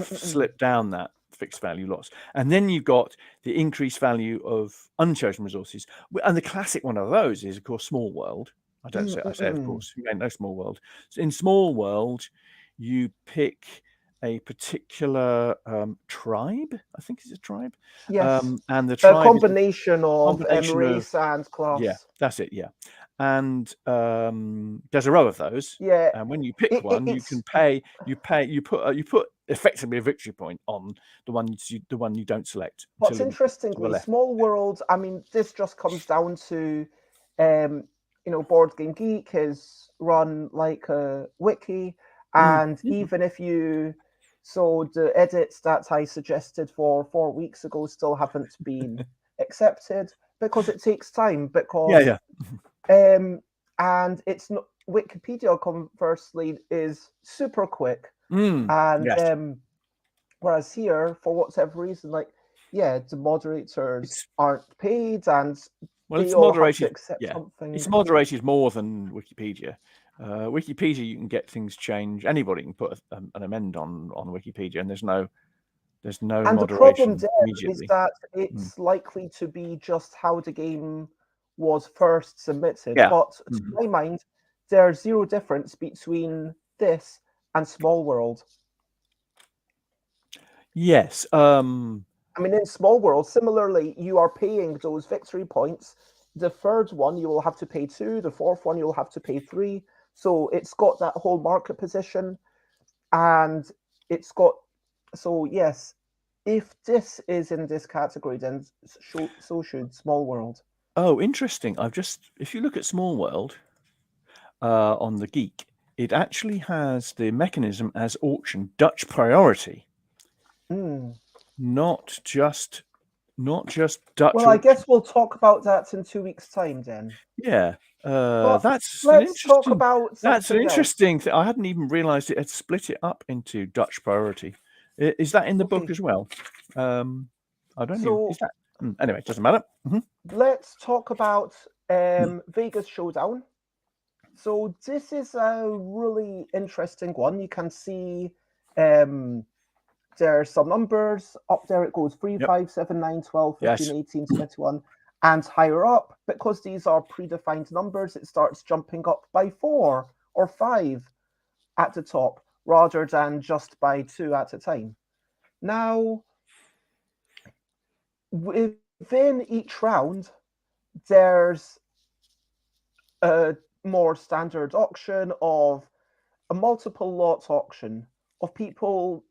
slip down that fixed value lots, and then you've got the increased value of unchosen resources. And the classic one of those is, of course, Small World. I say of course, you ain't no Small World. So in Small World, you pick a particular tribe. I think it's a tribe. Yes. And the tribe a combination of race and class. Yeah, that's it. Yeah. And there's a row of those. Yeah. And when you pick one, you can pay. You put effectively a victory point on the one you don't select. What's interestingly, Small World. I mean, this just comes down to, Board Game Geek is run like a wiki, and even if the edits that I suggested for 4 weeks ago still haven't been accepted because it takes time. Because and it's not Wikipedia. Conversely, is super quick, and whereas here, for whatever reason, the moderators aren't paid, and it's moderated. It's moderated more than Wikipedia. Wikipedia, you can get things changed. Anybody can put an amend on Wikipedia, and there's no and moderation. The problem there is that it's likely to be just how the game was first submitted. But to my mind, there's zero difference between this and Small World. Yes. I mean, in Small World, similarly, you are paying those victory points. The third one, you will have to pay 2. The fourth one, you'll have to pay 3. So it's got that whole market position, and it's got, so yes, if this is in this category, then so should Small World. Oh, interesting. If you look at Small World on the Geek, it actually has the mechanism as auction Dutch priority, not just Dutch. Well, I guess we'll talk about that in 2 weeks' time then. Yeah, But that's let's talk about That's an something else. interesting thing. I hadn't even realised it had split it up into Dutch priority. Is that in the book as well? I don't know. Is that anyway? It doesn't matter. Let's talk about Vegas Showdown. So this is a really interesting one. You can see there's some numbers up there. It goes 3, 5, 7, 9, 12, 15, 18, 21. And higher up, because these are predefined numbers, it starts jumping up by 4 or 5 at the top, rather than just by 2 at a time. Now, within each round, there's a more standard auction of a multiple lot auction of people.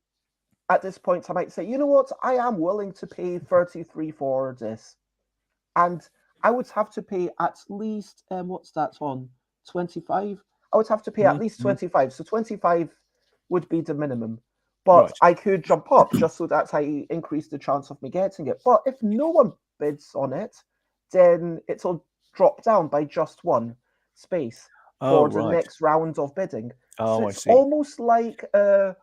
At this point, I might say, you know what, I am willing to pay 33 for this. And I would have to pay at least, what's that on? 25? I would have to pay at least 25. So 25 would be the minimum. But I could jump up just so that I increase the chance of me getting it. But if no one bids on it, then it'll drop down by just 1 space for the next round of bidding. So it's almost like a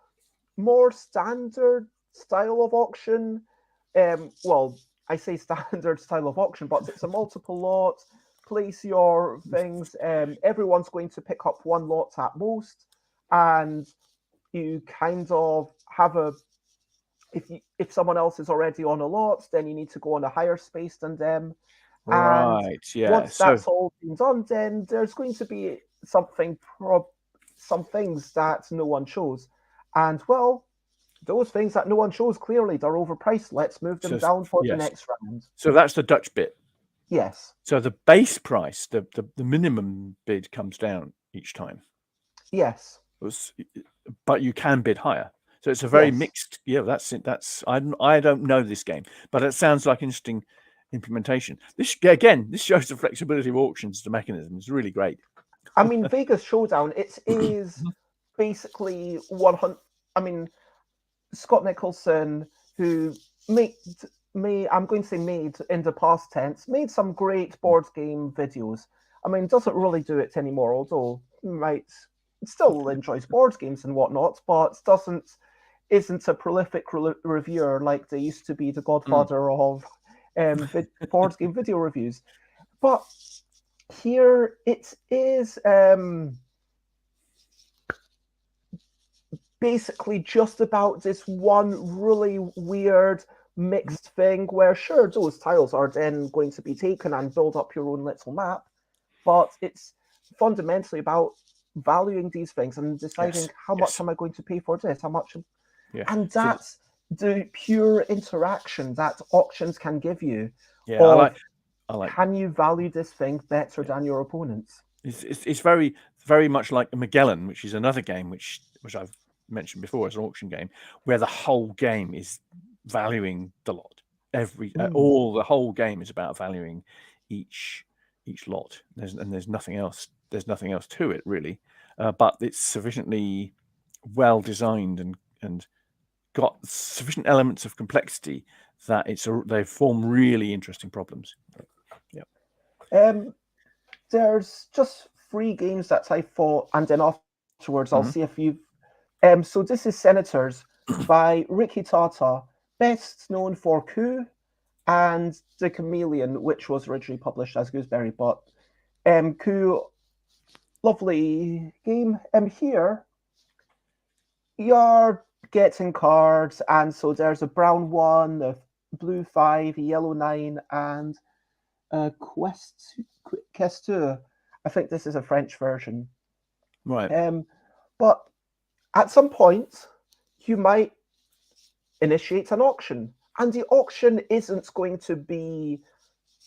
more standard style of auction. Well, I say standard style of auction, but it's a multiple lot. Place your things. Everyone's going to pick up 1 lot at most, and you kind of have a. If someone else is already on a lot, then you need to go on a higher space than them. Right. Yeah. Once that's all been done, then there's going to be some things that no one chose, and well, those things that no one chose, clearly they're overpriced. Let's move them down for the next round. So that's the Dutch bit. Yes. So the base price, the minimum bid comes down each time. Yes. But you can bid higher. So it's a very mixed. Yeah, that's I don't know this game, but it sounds like interesting implementation. This shows the flexibility of auctions. The mechanism is really great. I mean, Vegas Showdown. It is basically 100. I mean, Scott Nicholson, who made I'm going to say made in the past tense, made some great board game videos. I mean, doesn't really do it anymore, although might still enjoys board games and whatnot, but isn't a prolific reviewer like they used to be, the godfather of board game video reviews. But here it is basically just about this one really weird mixed thing where, sure, those tiles are then going to be taken and build up your own little map, but it's fundamentally about valuing these things and deciding how much am I going to pay for this, how much, and that's the pure interaction that auctions can give you. I like. Can you value this thing better than your opponents? It's very, very much like Magellan, which is another game which I've mentioned before as an auction game, where the whole game is valuing the lot. The whole game is about valuing each lot. There's nothing else. There's nothing else to it really, but it's sufficiently well designed and got sufficient elements of complexity that they form really interesting problems. There's just 3 games that I thought, and then afterwards I'll see if you've. So this is Senators by Ricky Tata, best known for Coup and The Chameleon, which was originally published as Gooseberry, but Coup, lovely game. Here, you're getting cards, and so there's a brown 1, a blue 5, a yellow 9, and a Questeur. I think this is a French version. Right. But at some point, you might initiate an auction, and the auction isn't going to be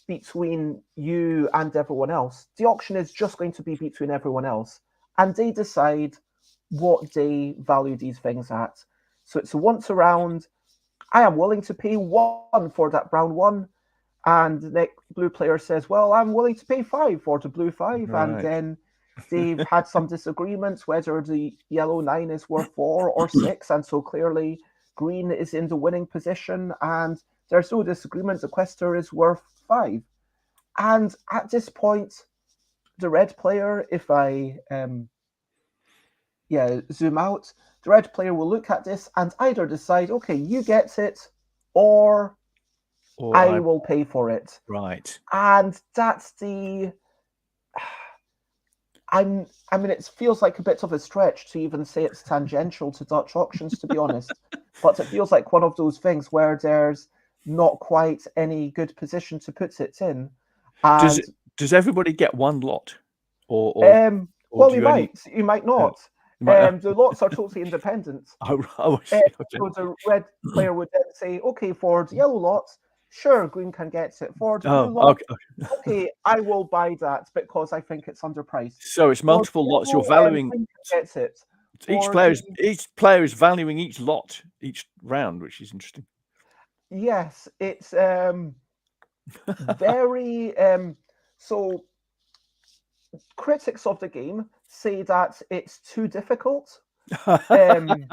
between you and everyone else. The auction is just going to be between everyone else. and they decide what they value these things at. So it's a once around. I am willing to pay 1 for that brown 1. And the next blue player says, well, I'm willing to pay 5 for the blue 5. Right. And then they've had some disagreements whether the yellow 9 is worth 4 or 6. And so clearly green is in the winning position. And there's no disagreement. The quester is worth 5. And at this point, the red player, if I zoom out, the red player will look at this and either decide, okay, you get it, or I will pay for it. Right. And that's the... I mean, it feels like a bit of a stretch to even say it's tangential to Dutch auctions, to be honest. But it feels like one of those things where there's not quite any good position to put it in. And does everybody get one lot? Or well, you might not. The lots are totally independent. Okay. So the red player would then say, okay, for the yellow lot, sure, green can get it. For the blue lot, okay, I will buy that because I think it's underpriced. So it's multiple lots. You're valuing. Green can get it. Each player is valuing each lot each round, which is interesting. Yes, it's very so. Critics of the game say that it's too difficult, and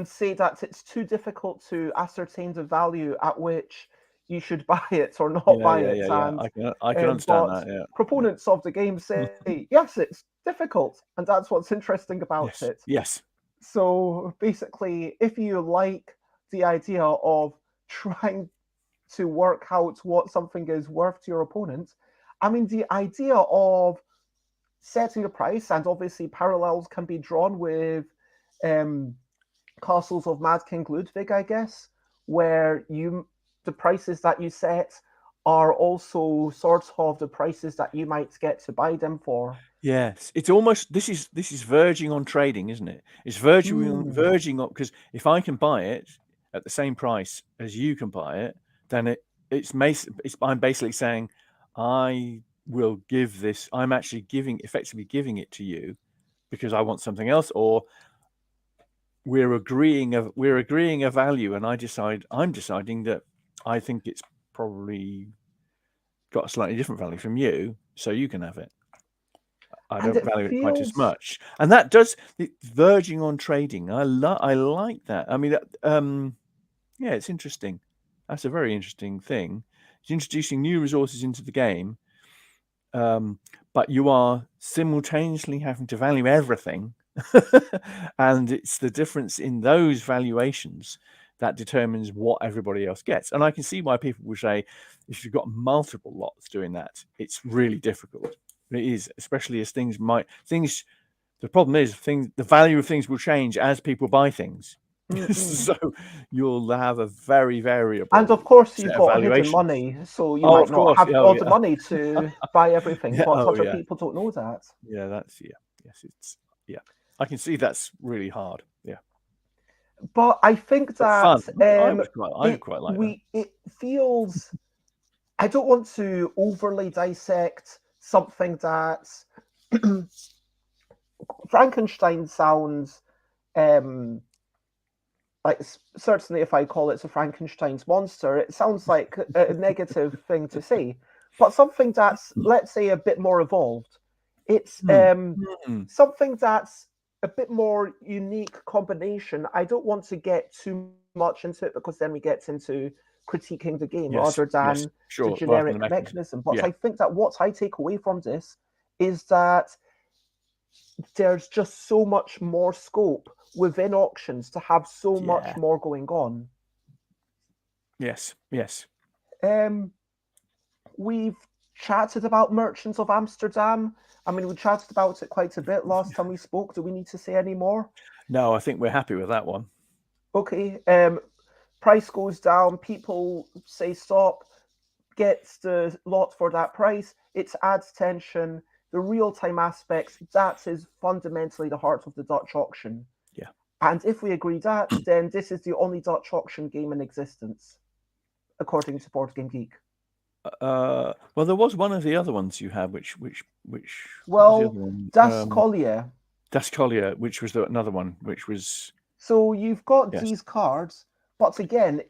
say that it's too difficult to ascertain the value at which you should buy it or not buy it. And I can understand that. Yeah. Proponents of the game say, yes, it's difficult, and that's what's interesting about it. Yes. So basically, if you like the idea of trying to work out what something is worth to your opponent, I mean, the idea of setting a price, and obviously parallels can be drawn with Castles of Mad King Ludwig, I guess, where the prices that you set are also sort of the prices that you might get to buy them for. Yes, it's almost this is verging on trading, isn't it? It's verging on, because if I can buy it at the same price as you can buy it, then I'm basically saying I will give this. I'm actually effectively giving it to you because I want something else, or we're agreeing a value, and I'm deciding that I think it's probably got a slightly different value from you, so you can have it. I don't value it quite as much, and that does verging on trading. I like that. I mean, yeah, it's interesting. That's a very interesting thing. It's introducing new resources into the game, but you are simultaneously having to value everything, and it's the difference in those valuations that determines what everybody else gets. And I can see why people would say, if you've got multiple lots doing that, it's really difficult. It is, especially as things. The problem is the value of things will change as people buy things. So you'll have a very variable. And of course, you've got hidden money, so you might not have all the money to buy everything, but other people don't know that. Yeah, yes, I can see that's really hard. Yeah. But I think that I quite like that. It feels. I don't want to overly dissect something that Frankenstein sounds like, certainly if I call it a Frankenstein's monster, it sounds like a negative thing to say. But something that's, let's say, a bit more evolved. It's something that's a bit more unique combination. I don't want to get too much into it because then we get into critiquing the game rather than the generic mechanism. But I think that what I take away from this is that there's just so much more scope within auctions to have so much more going on. Yes. We've chatted about Merchants of Amsterdam. I mean, we chatted about it quite a bit last time we spoke. Do we need to say any more? No, I think we're happy with that one. Okay. Price goes down. People say stop. Gets the lot for that price. It adds tension. The real-time aspects, that is fundamentally the heart of the Dutch auction. Yeah. And if we agree that, then this is the only Dutch auction game in existence, according to Board Game Geek. Well, there was one of the other ones you had, which what was the Well, other one? Das Collier. Das Collier, which was another one, which was. So you've got Yes. these cards, but again,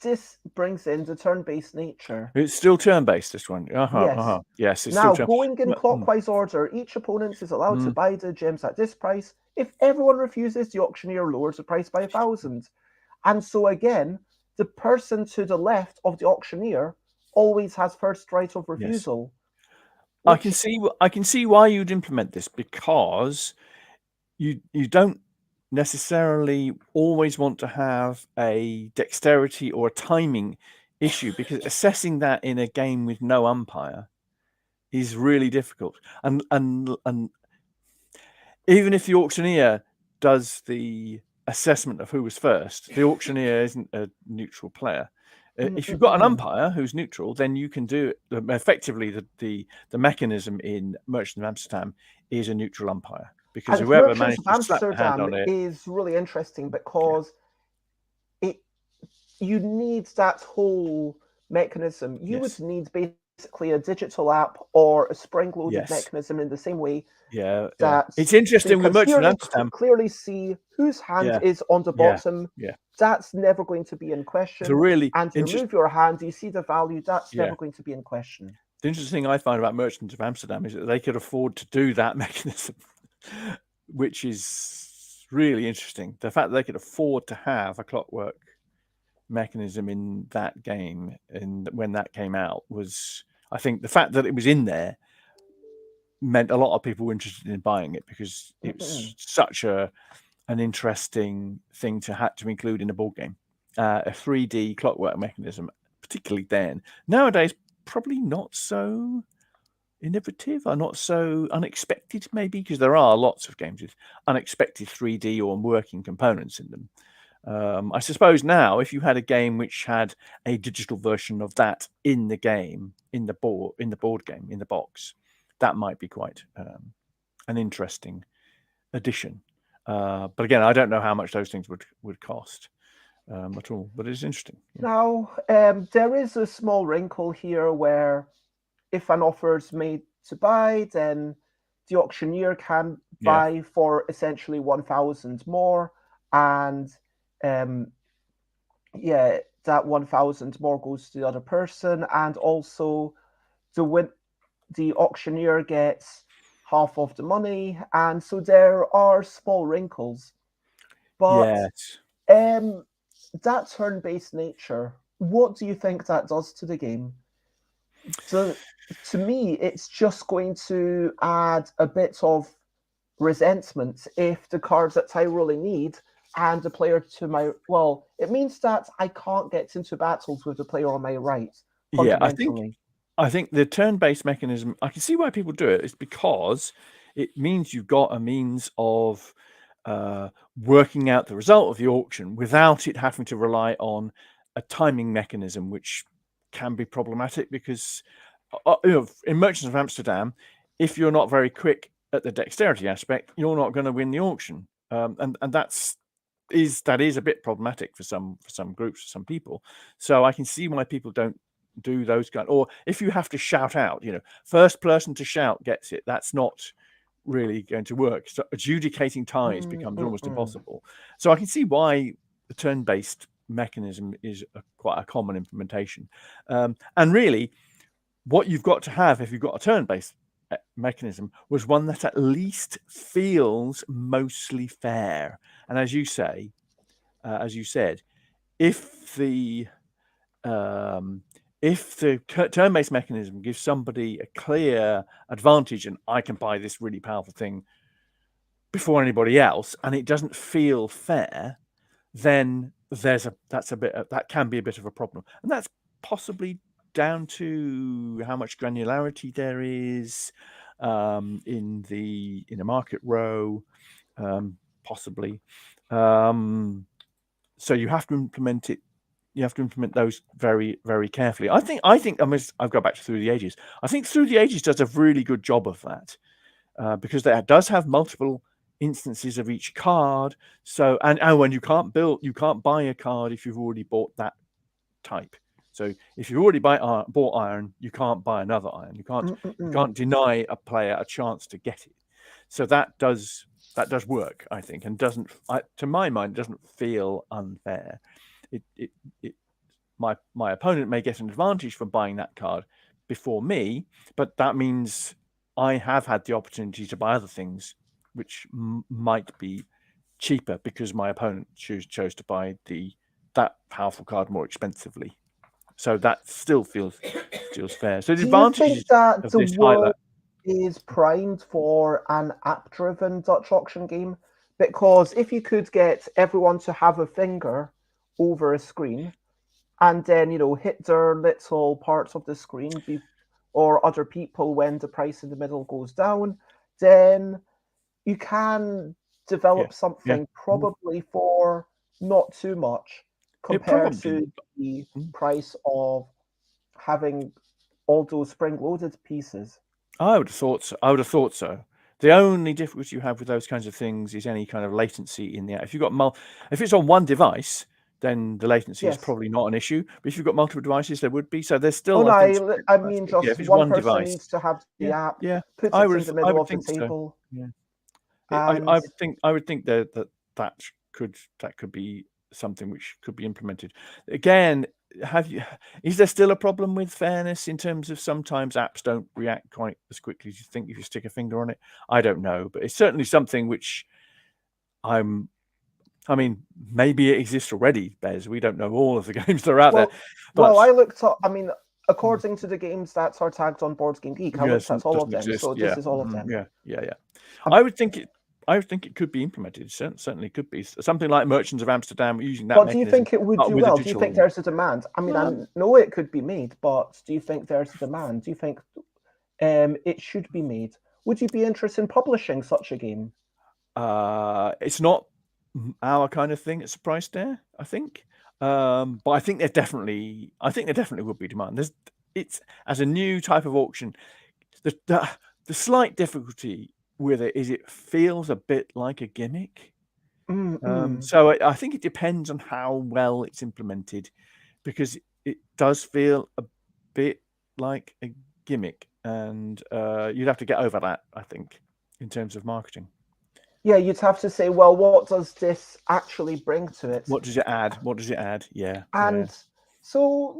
this brings in the turn-based nature. It's still turn-based, this one. Yes. Yes, it's Now, still going in clockwise order, each opponent is allowed to buy the gems at this price. If everyone refuses, the auctioneer lowers the price by 1,000. And so again, the person to the left of the auctioneer always has first right of refusal. Yes. I can see why you'd implement this, because you don't necessarily always want to have a dexterity or a timing issue, because assessing that in a game with no umpire is really difficult. And even if the auctioneer does the assessment of who was first, the auctioneer isn't a neutral player. If you've got an umpire who's neutral, then you can do it effectively. The mechanism in Merchant of Amsterdam is a neutral umpire, because whoever Merchants managed of to slap their hand on it is really interesting, because you need that whole mechanism. You would need basically a digital app or a spring-loaded mechanism in the same way. That it's interesting with Merchant of Amsterdam. Clearly see whose hand is on the bottom. That's never going to be in question. And you remove your hand, you see the value. That's never going to be in question. The interesting thing I find about Merchants of Amsterdam is that they could afford to do that mechanism, which is really interesting. The fact that they could afford to have a clockwork mechanism in that game, and when that came out, was, I think the fact that it was in there meant a lot of people were interested in buying it, because it's such an interesting thing to have to include in a board game. A 3D clockwork mechanism, particularly then. Nowadays, probably not so innovative or not so unexpected, maybe, because there are lots of games with unexpected 3D or working components in them. I suppose now, if you had a game which had a digital version of that in the game, in the board game, in the box, that might be quite an interesting addition. But again, I don't know how much those things would cost at all. But it's interesting. Now, there is a small wrinkle here where, if an offer is made to buy, then the auctioneer can buy for essentially 1,000 more, and that 1,000 more goes to the other person, and also the auctioneer gets half of the money, and so there are small wrinkles. But that turn-based nature, what do you think that does to the game? So, to me, it's just going to add a bit of resentment if the cards that I really need and the player to my it means that I can't get into battles with the player on my right. Yeah, I think the turn-based mechanism, I can see why people do it. It's because it means you've got a means of working out the result of the auction without it having to rely on a timing mechanism, which can be problematic, because in Merchants of Amsterdam, if you're not very quick at the dexterity aspect, you're not going to win the auction, and that is a bit problematic for some groups, for some people. So I can see why people don't do those kind. Or if you have to shout out, first person to shout gets it. That's not really going to work. So adjudicating ties becomes almost impossible. So I can see why the turn-based mechanism is quite a common implementation. And really, what you've got to have if you've got a turn-based mechanism was one that at least feels mostly fair. And as you said, if the turn-based mechanism gives somebody a clear advantage, and I can buy this really powerful thing before anybody else, and it doesn't feel fair, then that can be a bit of a problem, and that's possibly down to how much granularity there is in a market row, possibly. So you have to implement it. You have to implement those very, very carefully. I think I've got back to Through the Ages. I think Through the Ages does a really good job of that, because that does have multiple instances of each card. So and when you can't buy a card if you've already bought that type. So if you've already bought iron, you can't buy another iron. You can't deny a player a chance to get it. So that does work, I think, and to my mind, doesn't feel unfair. My opponent may get an advantage from buying that card before me, but that means I have had the opportunity to buy other things which might be cheaper because my opponent chose to buy that powerful card more expensively. So that still feels fair. So the advantages you think that of the this world is primed for an app-driven Dutch auction game? Because if you could get everyone to have a finger over a screen and then, hit their little parts of the screen or other people when the price in the middle goes down, then you can develop something probably for not too much compared to the price of having all those spring-loaded pieces. I would have thought so. The only difficulty you have with those kinds of things is any kind of latency in the app. If it's on one device, then the latency is probably not an issue. But if you've got multiple devices, there would be. So there's still. I mean, just if it's one person device, needs to have the app. Yeah, Puts it in the middle of the table. So. Yeah, I would think that could be something which could be implemented. Again, is there still a problem with fairness in terms of sometimes apps don't react quite as quickly as you think if you stick a finger on it? I don't know, but it's certainly something which I mean, maybe it exists already, Bez. We don't know all of the games that are out there. But, I looked up, according to the games that are tagged on Board Game Geek, I looked at all of them. So this is all of them. Yeah. I would think it could be implemented. It certainly could be something like Merchants of Amsterdam using that. But do you think it would do well? Do you think there's a demand? I mean, I know it could be made, but do you think there's a demand? Do you think it should be made? Would you be interested in publishing such a game? It's not our kind of thing. It's a price there, I think. But I think there definitely would be demand. It's as a new type of auction. The slight difficulty with it is it feels a bit like a gimmick. So I think it depends on how well it's implemented, because it does feel a bit like a gimmick, and you'd have to get over that, I think, in terms of marketing. Yeah, you'd have to say, well, what does this actually bring to it? What does it add? Yeah. And so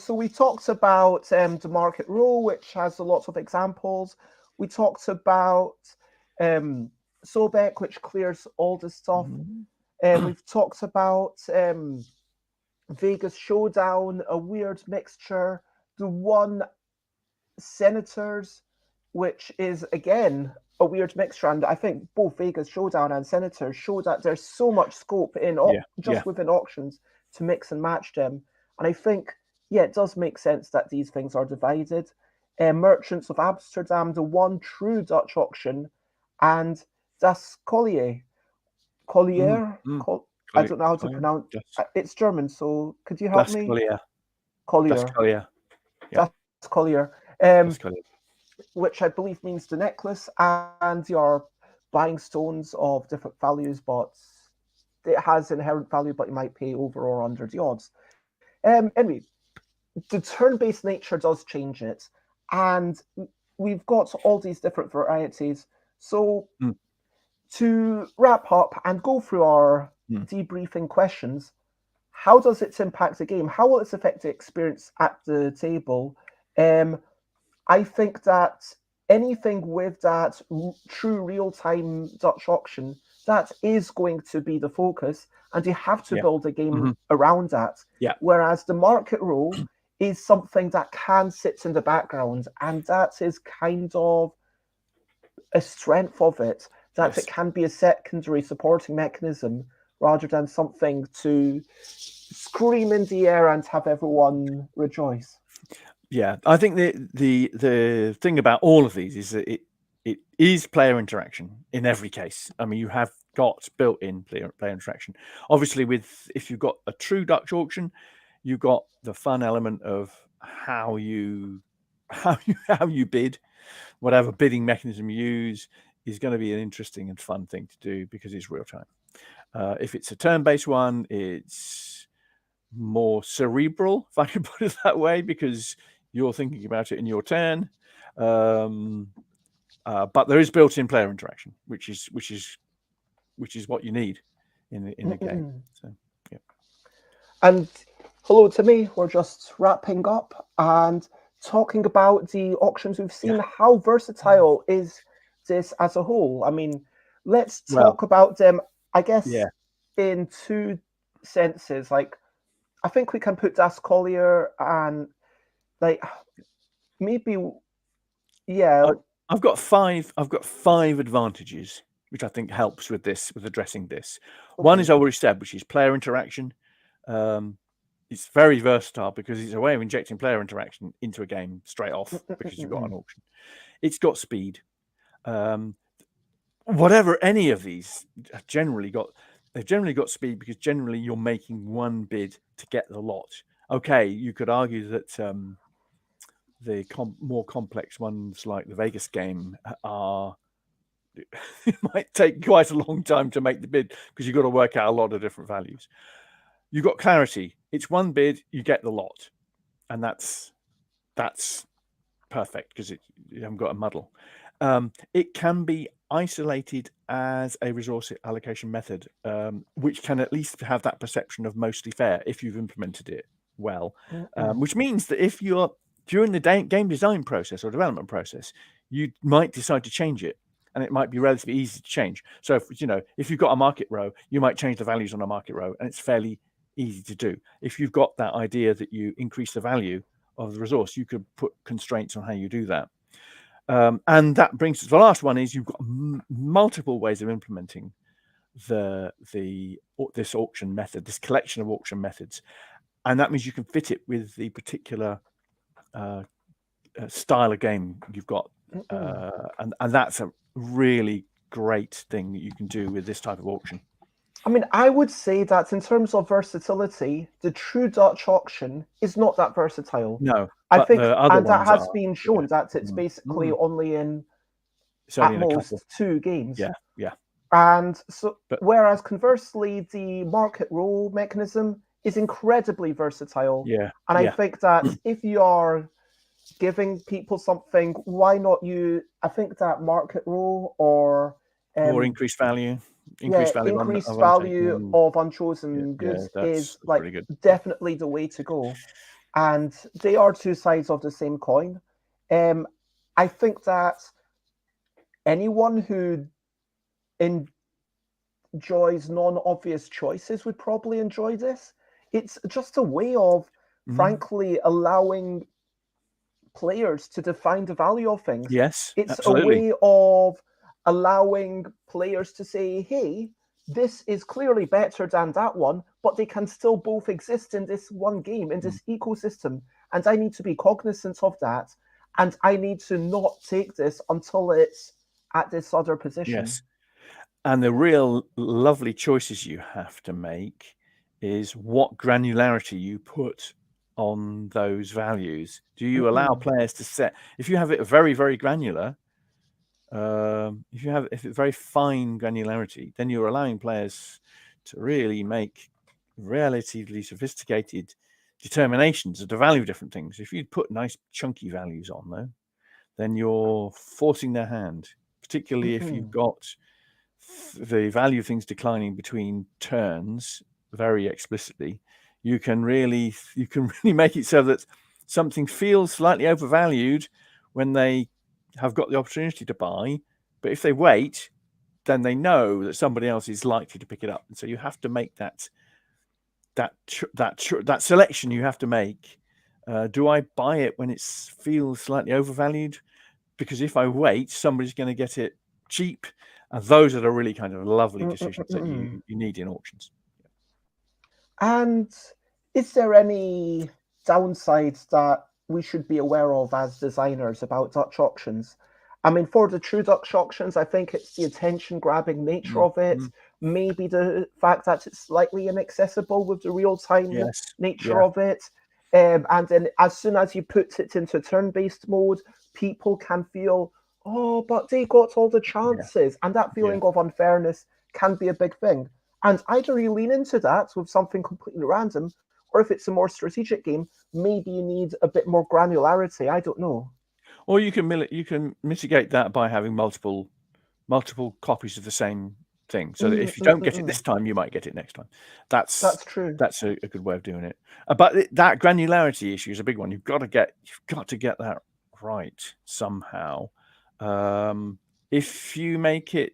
we talked about the market rule, which has a lot of examples. We talked about Sobek, which clears all the stuff. We've talked about Vegas Showdown, a weird mixture. The one Senators, which is, again, a weird mixture. And I think both Vegas Showdown and Senators show that there's so much scope within auctions to mix and match them. And I think, it does make sense that these things are divided. Merchants of Amsterdam, the one true Dutch auction, and Das Collier. I don't know how to pronounce it. It's German, so could you help me? Collier. Which I believe means the necklace, and you're buying stones of different values, but it has inherent value, but you might pay over or under the odds. Anyway, the turn-based nature does change it, and we've got all these different varieties. So to wrap up and go through our debriefing questions, how does it impact the game? How will it affect the experience at the table? I think that anything with that true real-time Dutch auction, that is going to be the focus, and you have to build a game around that. Whereas the market rule is something that can sit in the background, and that is kind of a strength of it, that it can be a secondary supporting mechanism rather than something to scream in the air and have everyone rejoice. Yeah, I think the thing about all of these is that it is player interaction in every case. I mean, you have got built-in player interaction. Obviously, if you've got a true Dutch auction, you've got the fun element of how you bid. Whatever bidding mechanism you use is going to be an interesting and fun thing to do because it's real time. If it's a turn-based one, it's more cerebral, if I can put it that way, because you're thinking about it in your turn. But there is built-in player interaction, which is what you need in a game. So, yeah. And hello, Timmy. We're just wrapping up and talking about the auctions we've seen. How versatile is this as a whole? I mean, let's talk about them, I guess, in two senses. Like, I think we can put Das Collier and, like, maybe, I've got five advantages, which I think helps with addressing this. Okay. One is I already said, which is player interaction. It's very versatile because it's a way of injecting player interaction into a game straight off because you've got an auction. It's got speed. Whatever any of these they've generally got speed because generally you're making one bid to get the lot. Okay, you could argue that the more complex ones like the Vegas game it might take quite a long time to make the bid because you've got to work out a lot of different values. You've got clarity. It's one bid, you get the lot. And that's perfect because you haven't got a muddle. It can be isolated as a resource allocation method, which can at least have that perception of mostly fair if you've implemented it well, which means that if you're during the game design process or development process, you might decide to change it. And it might be relatively easy to change. So, if you've got a market row, you might change the values on a market row, and it's fairly easy to do. If you've got that idea that you increase the value of the resource, you could put constraints on how you do that. And that brings us to the last one is you've got multiple ways of implementing this auction method, this collection of auction methods. And that means you can fit it with the particular style of game you've got. And that's a really great thing that you can do with this type of auction. I mean, I would say that in terms of versatility, the true Dutch auction is not that versatile. No, I think, and that has been shown that it's basically only in at most 2 games. Yeah. And so, whereas conversely, the market roll mechanism is incredibly versatile. Yeah. And I think that if you are giving people something, why not I think that market roll or increased value. Increased value of unchosen goods is like definitely the way to go. And they are two sides of the same coin. I think that anyone who enjoys non-obvious choices would probably enjoy this. It's just a way of, frankly, allowing players to define the value of things. Yes, it's absolutely. A way of allowing players to say, hey, this is clearly better than that one, but they can still both exist in this one game, in this ecosystem. And I need to be cognizant of that. And I need to not take this until it's at this other position. Yes. And the real lovely choices you have to make is what granularity you put on those values. Do you allow players to set, if you have it very, very granular, if it's very fine granularity, then you're allowing players to really make relatively sophisticated determinations of the value of different things. If you put nice chunky values on though, then you're forcing their hand, particularly if you've got the value of things declining between turns very explicitly. You can really make it so that something feels slightly overvalued when they have got the opportunity to buy, but if they wait, then they know that somebody else is likely to pick it up, and so you have to make that selection. You have to make. Do I buy it when it feels slightly overvalued? Because if I wait, somebody's going to get it cheap, and those are the really kind of lovely decisions that you need in auctions. And is there any downsides that we should be aware of as designers about Dutch auctions? I mean, for the true Dutch auctions, I think it's the attention-grabbing nature of it, maybe the fact that it's slightly inaccessible with the real-time nature of it. And then as soon as you put it into turn-based mode, people can feel, oh, but they got all the chances. And that feeling of unfairness can be a big thing. And either you lean into that with something completely random, Or if it's a more strategic game, maybe you need a bit more granularity. I don't know. Or you can mitigate that by having multiple copies of the same thing, so that if you don't get it this time, you might get it next time. That's true. That's a good way of doing it. But that granularity issue is a big one. You've got to get that right somehow. If you make it,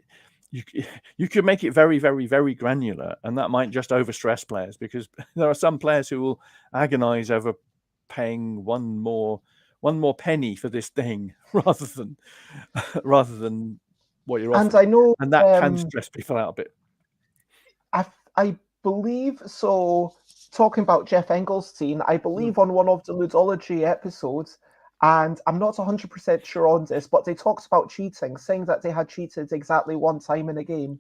you could make it very, very, very granular, and that might just overstress players, because there are some players who will agonize over paying one more penny for this thing rather than what you're offered. And I know, and that can stress people out a bit. I believe so. Talking about Jeff Engelstein, I believe on one of the Ludology episodes, and I'm not 100% sure on this, but they talked about cheating, saying that they had cheated exactly one time in a game,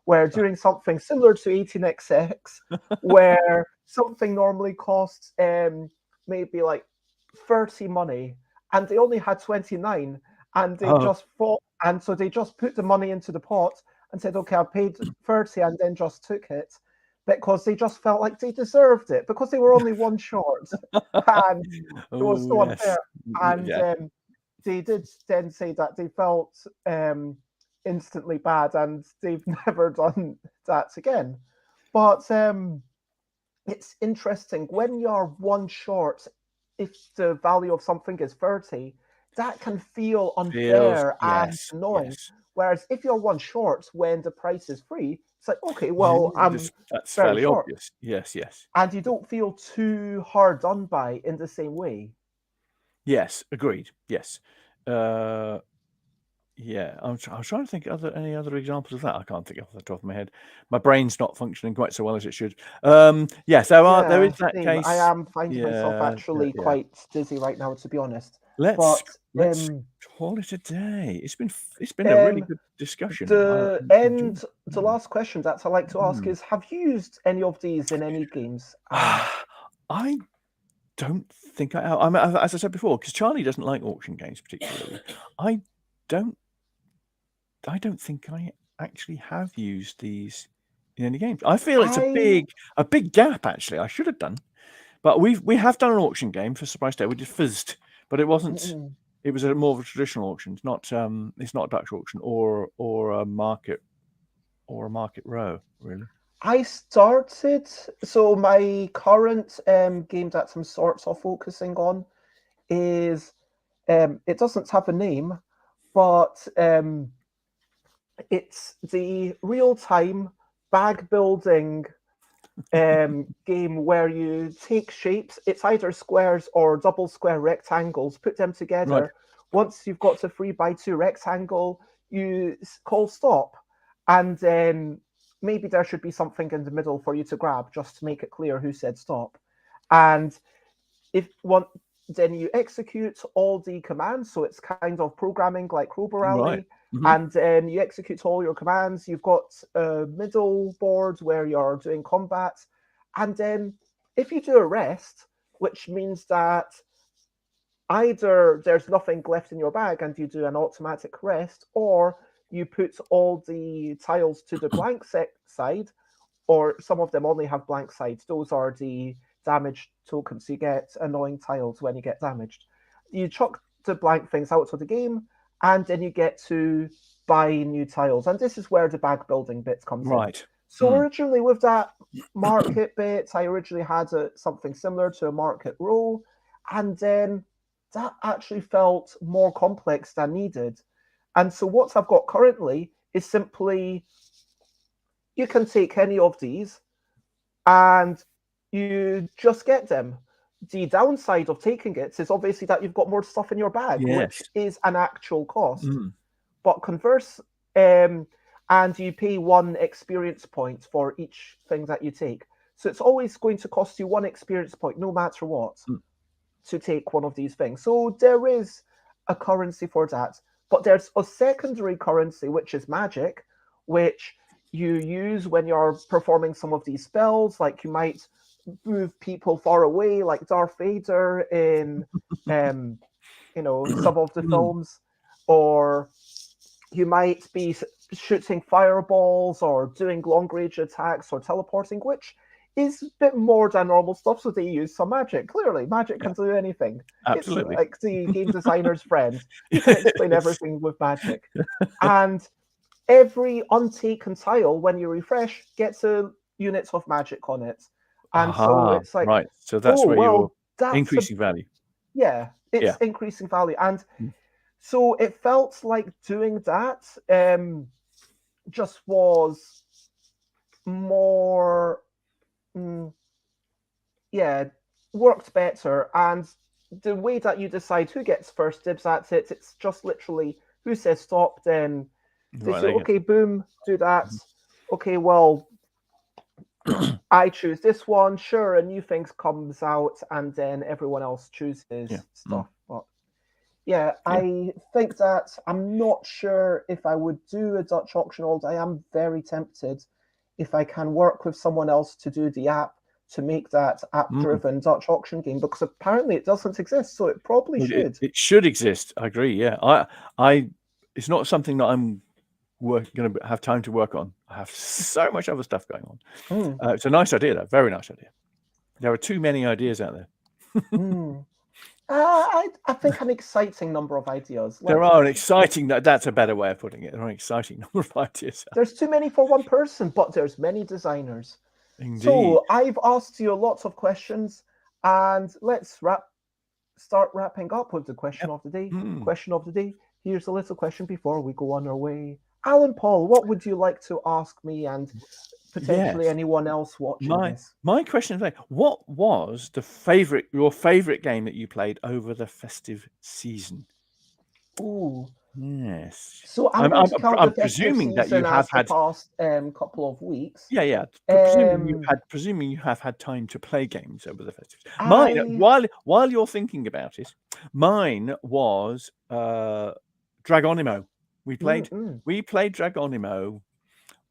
where doing something similar to 18xx, where something normally costs maybe like 30 money, and they only had 29, and they just fought, and so they just put the money into the pot and said, okay, I paid 30, and then just took it, because they just felt like they deserved it, because they were only one short, and it was so unfair. And they did then say that they felt instantly bad, and they've never done that again. But it's interesting, when you're one short, if the value of something is 30, that can feel unfair and annoying. Yes. Whereas if you're one short when the price is free, it's like, okay, well, that's very fairly short. obvious. Yes. And you don't feel too hard done by in the same way. Yes, agreed. Yes. Yeah, I was trying to think any other examples of that. I can't think off the top of my head. My brain's not functioning quite so well as it should. Yes, there is that case. I am finding myself actually quite dizzy right now, to be honest. Let's call it a day. It's been a really good discussion. The last question that I like to ask is: have you used any of these in any games? I don't think I have. I mean, as I said before, because Charlie doesn't like auction games particularly. I don't think I actually have used these in any games. I feel it's a big gap, actually. I should have done, but we have done an auction game for Surprise Day. We did Fizzed, but it wasn't. It was more of a traditional auction. It's not a Dutch auction or a market row, really. I started, so my current game that I'm sort of focusing on is it doesn't have a name, but it's the real-time bag building game where you take shapes. It's either squares or double square rectangles, put them together. Right. Once you've got a 3x2 rectangle, you call stop, and then maybe there should be something in the middle for you to grab, just to make it clear who said stop. And then you execute all the commands, so it's kind of programming like Robo Rally. Right. And then you execute all your commands. You've got a middle board where you're doing combat. And then if you do a rest, which means that either there's nothing left in your bag and you do an automatic rest, or you put all the tiles to the blank side, or some of them only have blank sides. Those are the damaged tokens. You get annoying tiles when you get damaged. You chuck the blank things out of the game, and then you get to buy new tiles. And this is where the bag building bit comes in. So originally with that market bit, I originally had something similar to a market row, and then that actually felt more complex than needed. And so what I've got currently is simply, you can take any of these and you just get them. The downside of taking it is obviously that you've got more stuff in your bag, which is an actual cost. But converse, and you pay 1 experience point for each thing that you take. So it's always going to cost you 1 experience point, no matter what, to take one of these things. So there is a currency for that. But there's a secondary currency, which is magic, which you use when you're performing some of these spells. Like you might move people far away, like Darth Vader in some of the films, or you might be shooting fireballs or doing long range attacks or teleporting, which is a bit more than normal stuff, so they use some magic. Clearly, magic can do anything. Absolutely. It's like the game designer's friend. You can explain everything with magic. And every untaken tile, when you refresh, gets a unit of magic on it. And so it's like, right. So that's where you're that's increasing value. Yeah, it's increasing value. And so it felt like doing that just was more, worked better. And the way that you decide who gets first dibs at it, it's just literally who says stop, then they say, okay, boom, do that. Okay, well, I choose this one, sure, a new thing comes out, and then everyone else chooses stuff. But I think that I'm not sure if I would do a Dutch auction, although I am very tempted if I can work with someone else to do the app to make that app-driven Dutch auction game, because apparently it doesn't exist, so it probably should. It should exist. I agree. Yeah, I it's not something that I'm going to have time to work on. I have so much other stuff going on. It's a nice idea, though. Very nice idea. There are too many ideas out there. I think an exciting number of ideas. There are an exciting. That's a better way of putting it. There are an exciting number of ideas. There's too many for one person, but there's many designers. Indeed. So I've asked you lots of questions, and let's start wrapping up with the question of the day. Question of the day. Here's a little question before we go on our way. Alan Paull, what would you like to ask me and potentially anyone else watching this? My question is, what was your favorite game that you played over the festive season? Ooh. Yes. So I'm presuming that you have had the past couple of weeks. Yeah. Presuming you have had time to play games over the festive. Mine, while you're thinking about it, mine was Dragonimo. We played Dragonimo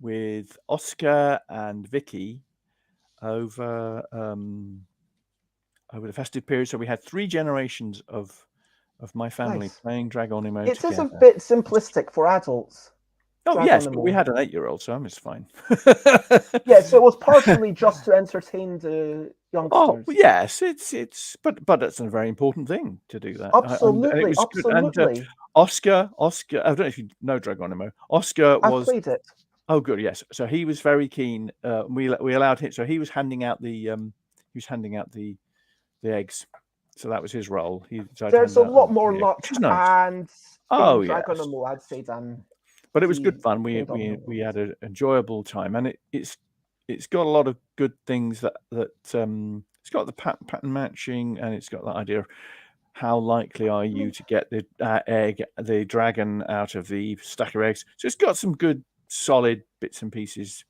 with Oscar and Vicky over the festive period. So we had 3 generations of my family playing Dragonimo together. It is a bit simplistic for adults. Yes, but we had an 8-year-old, so it's fine. So it was partially just to entertain the youngsters. Oh yes, but it's a very important thing to do that. Absolutely, absolutely. And, Oscar, I don't know if you know Dragonimo. Oscar was. I've played it. Oh, good. Yes. So he was very keen. We allowed him. So he was handing out the eggs. So that was his role. There's a lot more luck and Dragonimo, I'd say, than. But it was good fun. We had an enjoyable time, and it's got a lot of good things that it's got the pattern matching, and it's got that idea of how likely are you to get the dragon out of the stack of eggs. So it's got some good solid bits and pieces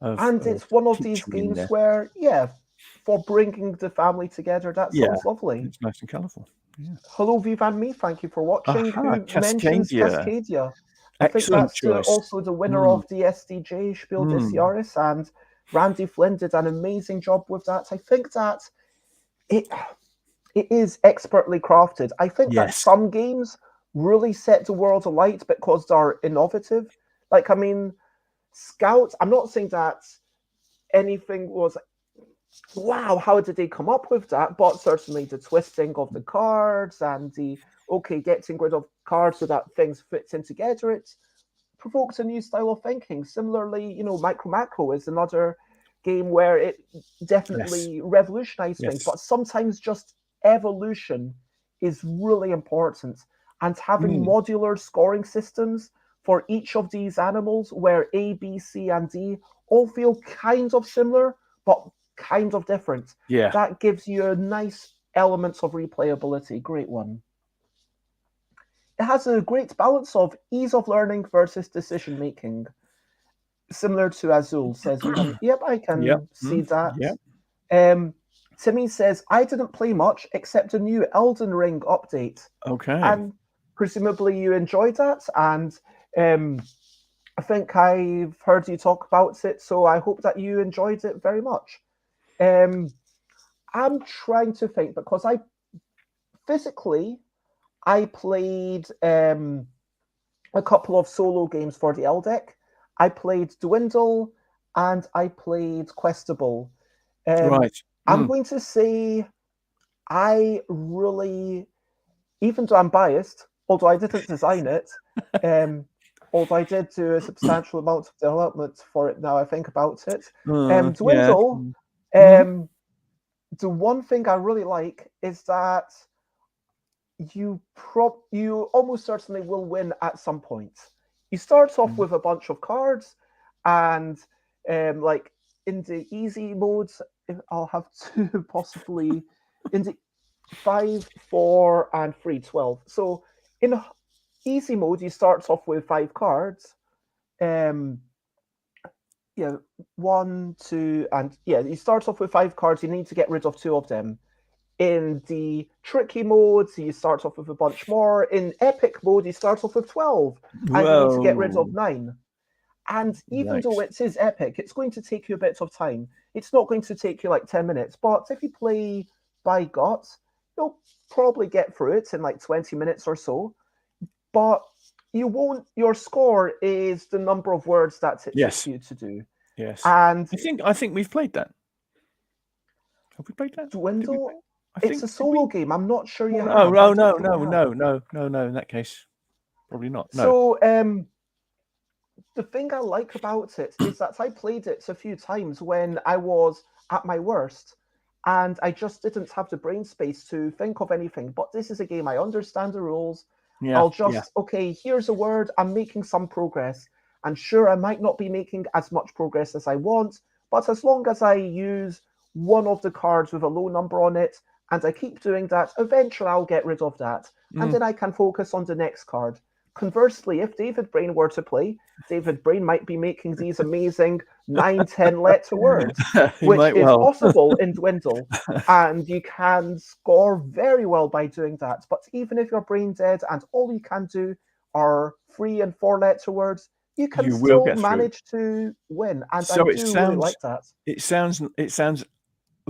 and it's one of these games where for bringing the family together, that sounds lovely. It's nice and colourful. Hello Vivan Me, thank you for watching. Who mentions Cascadia? I think that's also the winner of the SDJ Spiel des Jahres, and Randy Flynn did an amazing job with that. I think that it is expertly crafted. I think that some games really set the world alight because they're innovative. Like, I mean, Scout, I'm not saying that anything was, wow, how did they come up with that? But certainly the twisting of the cards and the, getting rid of cards so that things fit in together, it provokes a new style of thinking. Similarly, Micro Macro is another game where it definitely revolutionized things, but sometimes just evolution is really important. And having modular scoring systems for each of these animals where A, B, C, and D all feel kind of similar, but kind of different. Yeah. That gives you a nice elements of replayability. Great one. It has a great balance of ease of learning versus decision making. Similar to Azul, says, yep, I can see that. Yep. Timmy says, I didn't play much except a new Elden Ring update. Okay. And presumably you enjoyed that, and I think I've heard you talk about it, so I hope that you enjoyed it very much. I'm trying to think, because I played a couple of solo games for the L deck. I played Dwindle and I played Questable. Right. I'm going to say I really, even though I'm biased, although I didn't design it, although I did do a substantial amount of development for it now I think about it, Yeah. Dwindle, the one thing I really like is that you almost certainly will win at some point. You start off with a bunch of cards, and like in the easy modes, I'll have to possibly in the 5, 4, and 3, 12. So in easy mode, you start off with 5 cards. Yeah, 1, 2, and yeah, you start off with 5 cards. You need to get rid of 2 of them. In the tricky mode, you start off with a bunch more. In epic mode, you start off with 12, and you need to get rid of 9. And even though it is epic, it's going to take you a bit of time. It's not going to take you like 10 minutes, but if you play by gut, you'll probably get through it in like 20 minutes or so. But you won't, your score is the number of words that it took you to do. Yes. And I think we've played that. Have we played that? Dwindle? It's a solo game. I'm not sure you have. No. In that case, probably not. No. So, the thing I like about it is that I played it a few times when I was at my worst, and I just didn't have the brain space to think of anything. But this is a game I understand the rules. I'll just okay. Here's a word. I'm making some progress, and sure, I might not be making as much progress as I want, but as long as I use one of the cards with a low number on it, and I keep doing that, eventually I'll get rid of that, and then I can focus on the next card. Conversely, if David Brain were to play, David Brain might be making these amazing 9, 10 letter words, which is possible in Dwindle, and you can score very well by doing that. But even if you're brain dead and all you can do are 3 and 4 letter words, you can still manage to win, and so I do really like that. It sounds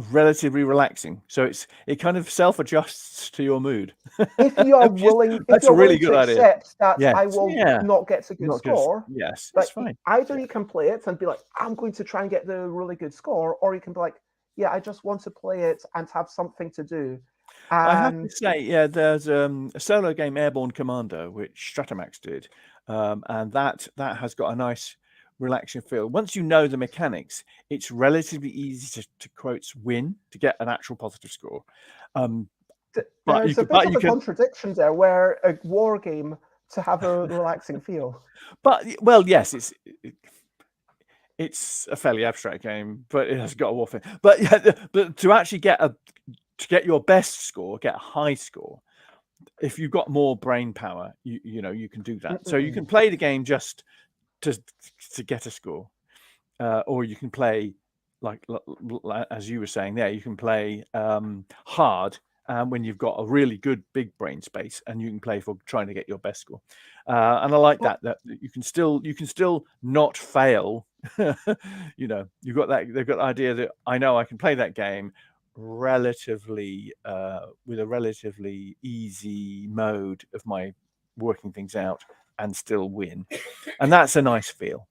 relatively relaxing, so it kind of self-adjusts to your mood. If you are willing, that's a really good idea. Accept that I will not get a good score. Yes, that's fine. Either you can play it and be like, I'm going to try and get the really good score, or you can be like, yeah, I just want to play it and have something to do. And I have to say, there's a solo game, Airborne Commando, which Stratomax did, and that has got a nice relaxing feel. Once you know the mechanics, it's relatively easy to quotes win, to get an actual positive score. There's a bit of a contradiction there, where a war game to have a relaxing feel. But well, yes, it's a fairly abstract game, but it has got a warfare. But yeah, but to actually get your best score, get a high score, if you've got more brain power, you know you can do that. So you can play the game just to get a score, or you can play like as you were saying there, you can play hard when you've got a really good big brain space, and you can play for trying to get your best score. And I like that you can still not fail. You know, they've got the idea that I know I can play that game relatively with a relatively easy mode of my working things out and still win, and that's a nice feel.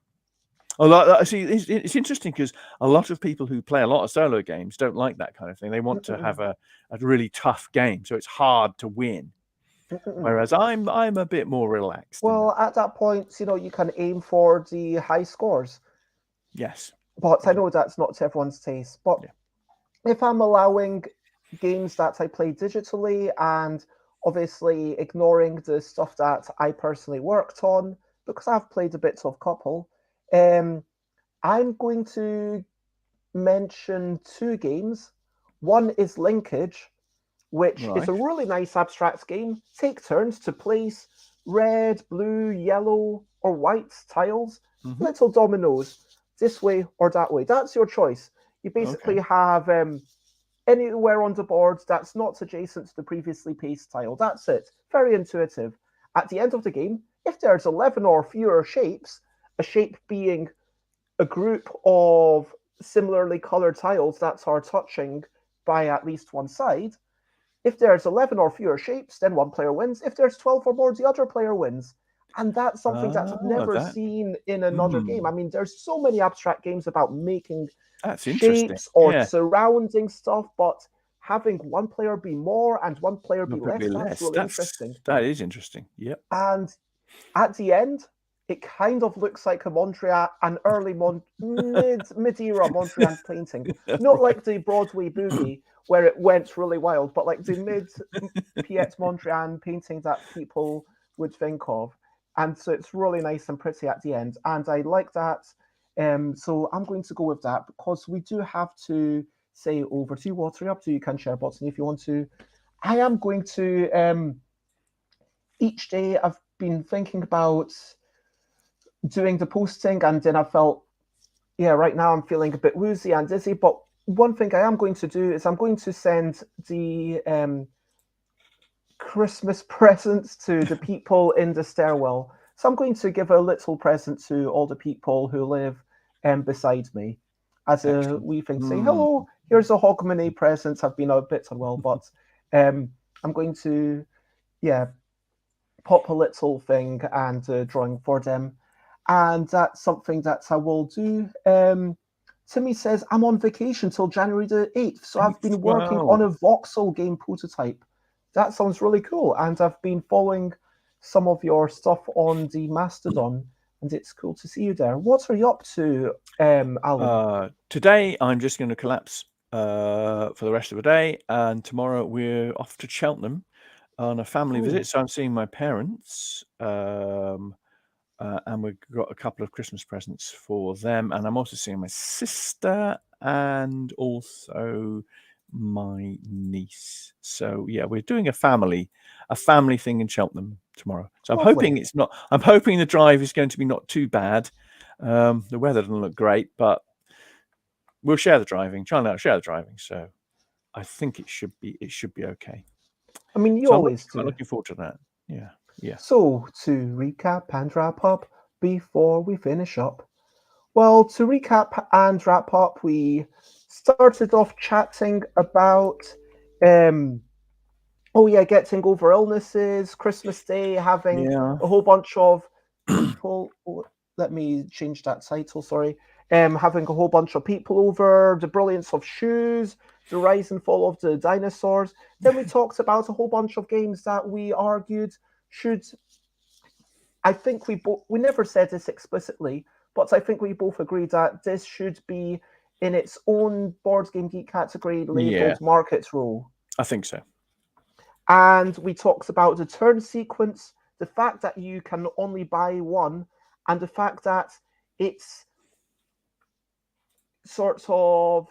See, it's interesting because a lot of people who play a lot of solo games don't like that kind of thing. They want to have a really tough game, so it's hard to win. Whereas I'm a bit more relaxed. Well, at that point, you know, you can aim for the high scores. Yes, but I know that's not to everyone's taste. But if I'm allowing games that I play digitally and obviously ignoring the stuff that I personally worked on, because I've played a bit of couple, I'm going to mention 2 games. One is Linkage, which is a really nice abstract game. Take turns to place red, blue, yellow, or white tiles, little dominoes, this way or that way. That's your choice. You basically have anywhere on the board that's not adjacent to the previously placed tile. That's it. Very intuitive. At the end of the game, if there's 11 or fewer shapes, a shape being a group of similarly colored tiles that are touching by at least one side, if there's 11 or fewer shapes, then one player wins. If there's 12 or more, the other player wins. And that's something that I've never seen in another game. I mean, there's so many abstract games about making That's interesting. shapes or Yeah. surrounding stuff, but having one player be more and one player be less, Probably that's really interesting. That is interesting. Yep. And at the end, it kind of looks like a Mondrian, an early mid-era Mondrian painting. Not like the Broadway Boogie where it went really wild, but like the mid-Piet Mondrian painting that people would think of. And so it's really nice and pretty at the end. And I like that. So I'm going to go with that because we do have to say over to you, Watery, up to you, can share button if you want to. I am going to each day I've been thinking about doing the posting, and then I felt, yeah, right now I'm feeling a bit woozy and dizzy. But one thing I am going to do is I'm going to send the Christmas presents to the people in the stairwell. So I'm going to give a little present to all the people who live beside me as a wee thing. Say, hello, here's a Hogmanay present. I've been a bit unwell, but I'm going to, yeah, pop a little thing and drawing for them. And that's something that I will do. Timmy says, I'm on vacation till January the 8th. So I've been working on a voxel game prototype. That sounds really cool. And I've been following some of your stuff on the Mastodon. And it's cool to see you there. What are you up to, Alan? Today, I'm just going to collapse for the rest of the day. And tomorrow, we're off to Cheltenham on a family visit. So I'm seeing my parents. And we've got a couple of Christmas presents for them. And I'm also seeing my sister and also my niece. So yeah, we're doing a family thing in Cheltenham tomorrow. So I'm hoping the drive is going to be not too bad. The weather doesn't look great, but we'll share the driving. Try and share the driving. So I think it should be okay. I mean, you always do. I'm looking forward to that. Yeah. Yeah. So, to recap and wrap up before we finish up. Well, to recap and wrap up, we started off chatting about, getting over illnesses, Christmas Day, having a whole bunch of people. Let me change that title, sorry. Having a whole bunch of people over, the brilliance of shoes, the rise and fall of the dinosaurs. Then we talked about a whole bunch of games that we argued should. I think we never said this explicitly, but I think we both agreed that this should be in its own Board Game Geek category labeled Markets Role. I think so. And we talked about the turn sequence, the fact that you can only buy one, and the fact that it's sort of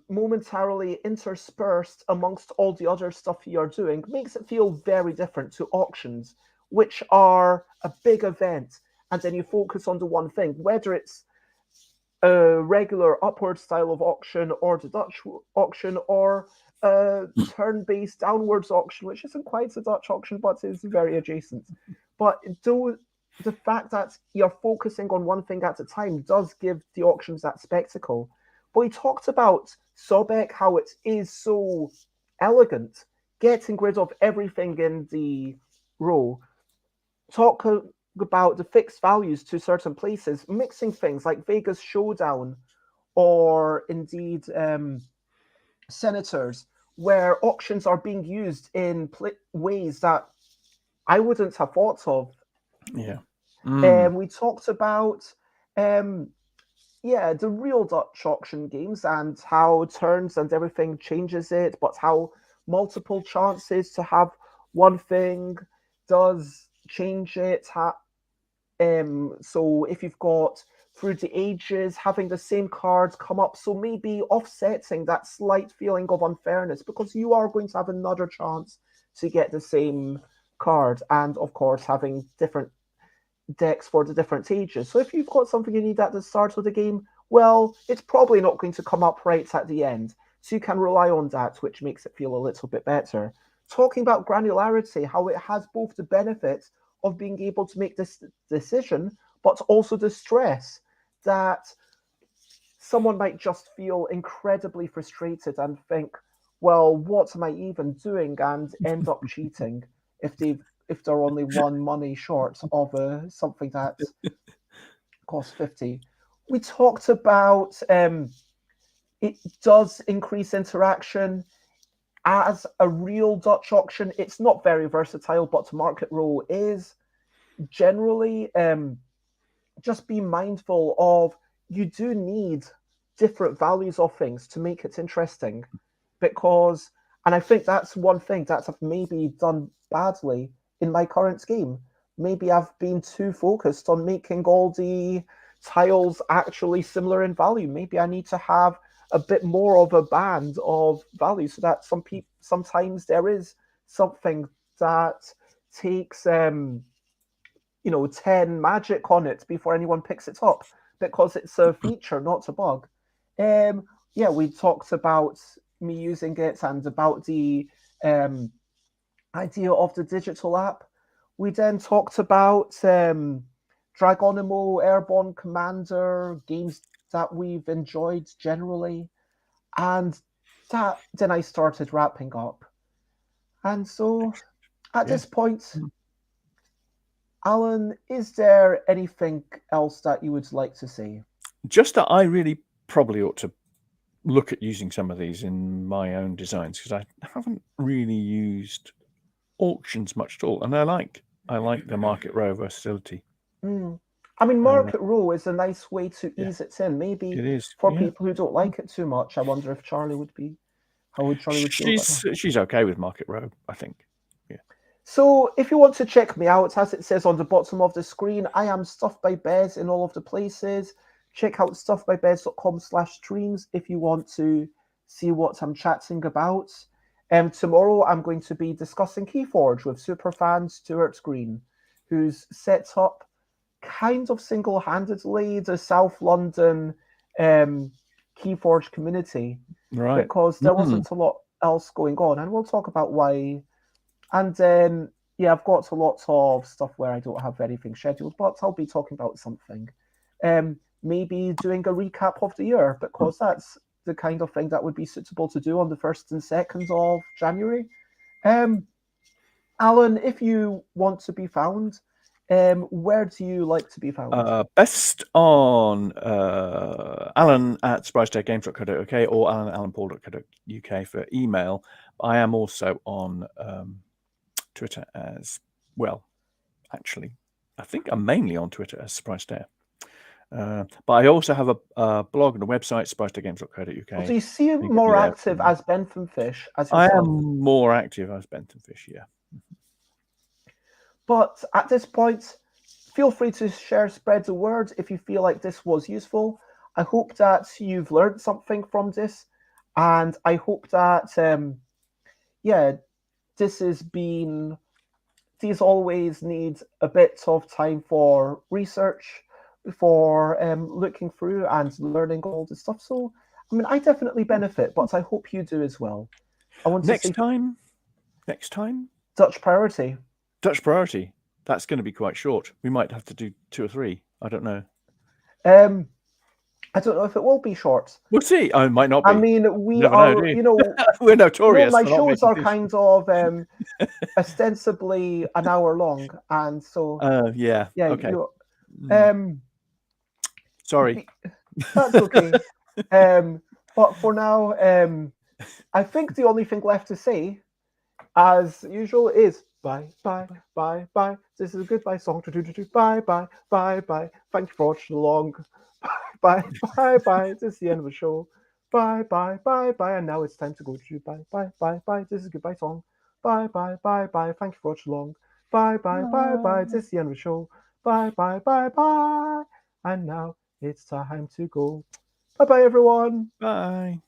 momentarily interspersed amongst all the other stuff you're doing makes it feel very different to auctions, which are a big event, and then you focus on the one thing, whether it's a regular upward style of auction or the Dutch auction or a turn-based downwards auction, which isn't quite a Dutch auction, but is very adjacent. But the fact that you're focusing on one thing at a time does give the auctions that spectacle. But we talked about Sobek, how it is so elegant, getting rid of everything in the row. Talk about the fixed values to certain places, mixing things like Vegas Showdown or indeed Senators, where auctions are being used in ways that I wouldn't have thought of. Yeah. We talked about the real Dutch auction games and how turns and everything changes it, but how multiple chances to have one thing does change it. So if you've got through the ages having the same cards come up, so maybe offsetting that slight feeling of unfairness because you are going to have another chance to get the same card, and of course having different decks for the different ages. So if you've got something you need at the start of the game, well, it's probably not going to come up right at the end. So you can rely on that, which makes it feel a little bit better. Talking about granularity, how it has both the benefit of being able to make this decision, but also the stress that someone might just feel incredibly frustrated and think, well, what am I even doing? And end up cheating if they've if they're only one money short of something that costs 50. We talked about it does increase interaction. As a real Dutch auction, it's not very versatile, but Market Row is. Generally, just be mindful of you do need different values of things to make it interesting, because, and I think that's one thing that I've maybe done badly in my current game. Maybe I've been too focused on making all the tiles actually similar in value. Maybe I need to have a bit more of a band of value so that sometimes there is something that takes 10 magic on it before anyone picks it up, because it's a feature, not a bug. We talked about me using it and about the idea of the digital app. We then talked about Dragonimo, Airborne Commander, games that we've enjoyed generally. And then I started wrapping up. And so at this point, Alan, is there anything else that you would like to say? Just that I really probably ought to look at using some of these in my own designs, because I haven't really used auctions much at all, and I like the Market Row versatility. I mean, Market Row is a nice way to ease it in. Maybe it is for people who don't like it too much. I wonder if Charlie would be. How would Charlie would feel about that? She's okay with Market Row, I think. Yeah. So if you want to check me out, as it says on the bottom of the screen, I am Stuff by Bez in all of the places. Check out stuffbybez.com/streams if you want to see what I'm chatting about. Tomorrow I'm going to be discussing Keyforge with superfan Stuart Green, who's set up kind of single-handedly the South London Keyforge community, right? Because there wasn't a lot else going on, and we'll talk about why. And then, I've got a lot of stuff where I don't have anything scheduled, but I'll be talking about something. Maybe doing a recap of the year, because that's the kind of thing that would be suitable to do on the 1st and 2nd of January. Alan, if you want to be found, where do you like to be found? Best on alan@surprisetechgames.co.uk or alan@alanpaull.co.uk for email. I am also on Twitter as well. Actually, I think I'm mainly on Twitter as Surprise Dare. But I also have a blog and a website, surprisetechgames.co.uk. So you seem more active as Bentham Fish. I am more active as Bentham Fish, yeah. But at this point, feel free to spread the word if you feel like this was useful. I hope that you've learned something from this, and I hope that these always need a bit of time for research, for looking through and learning all this stuff. So, I mean, I definitely benefit, but I hope you do as well. Next time, Dutch Priority. Dutch Priority. That's going to be quite short. We might have to do 2 or 3. I don't know. I don't know if it will be short. We'll see. I might not be. I mean, we Never are, know, we're notorious. My shows are kind of ostensibly an hour long, and so okay. Sorry, that's okay. But for now, I think the only thing left to say, as usual, is bye, bye, bye, bye. This is a goodbye song. Bye, bye, bye, bye. Thank you for watching along. Bye, bye, bye. This is the end of the show. Bye, bye, bye, bye. And now it's time to go to bye, bye, bye, bye. This is a goodbye song. Bye, bye, bye, bye. Thank you for watching along. Bye, bye, bye, bye. This is the end of the show. Bye, bye, bye, bye. And now it's time to go. Bye, bye, everyone. Bye.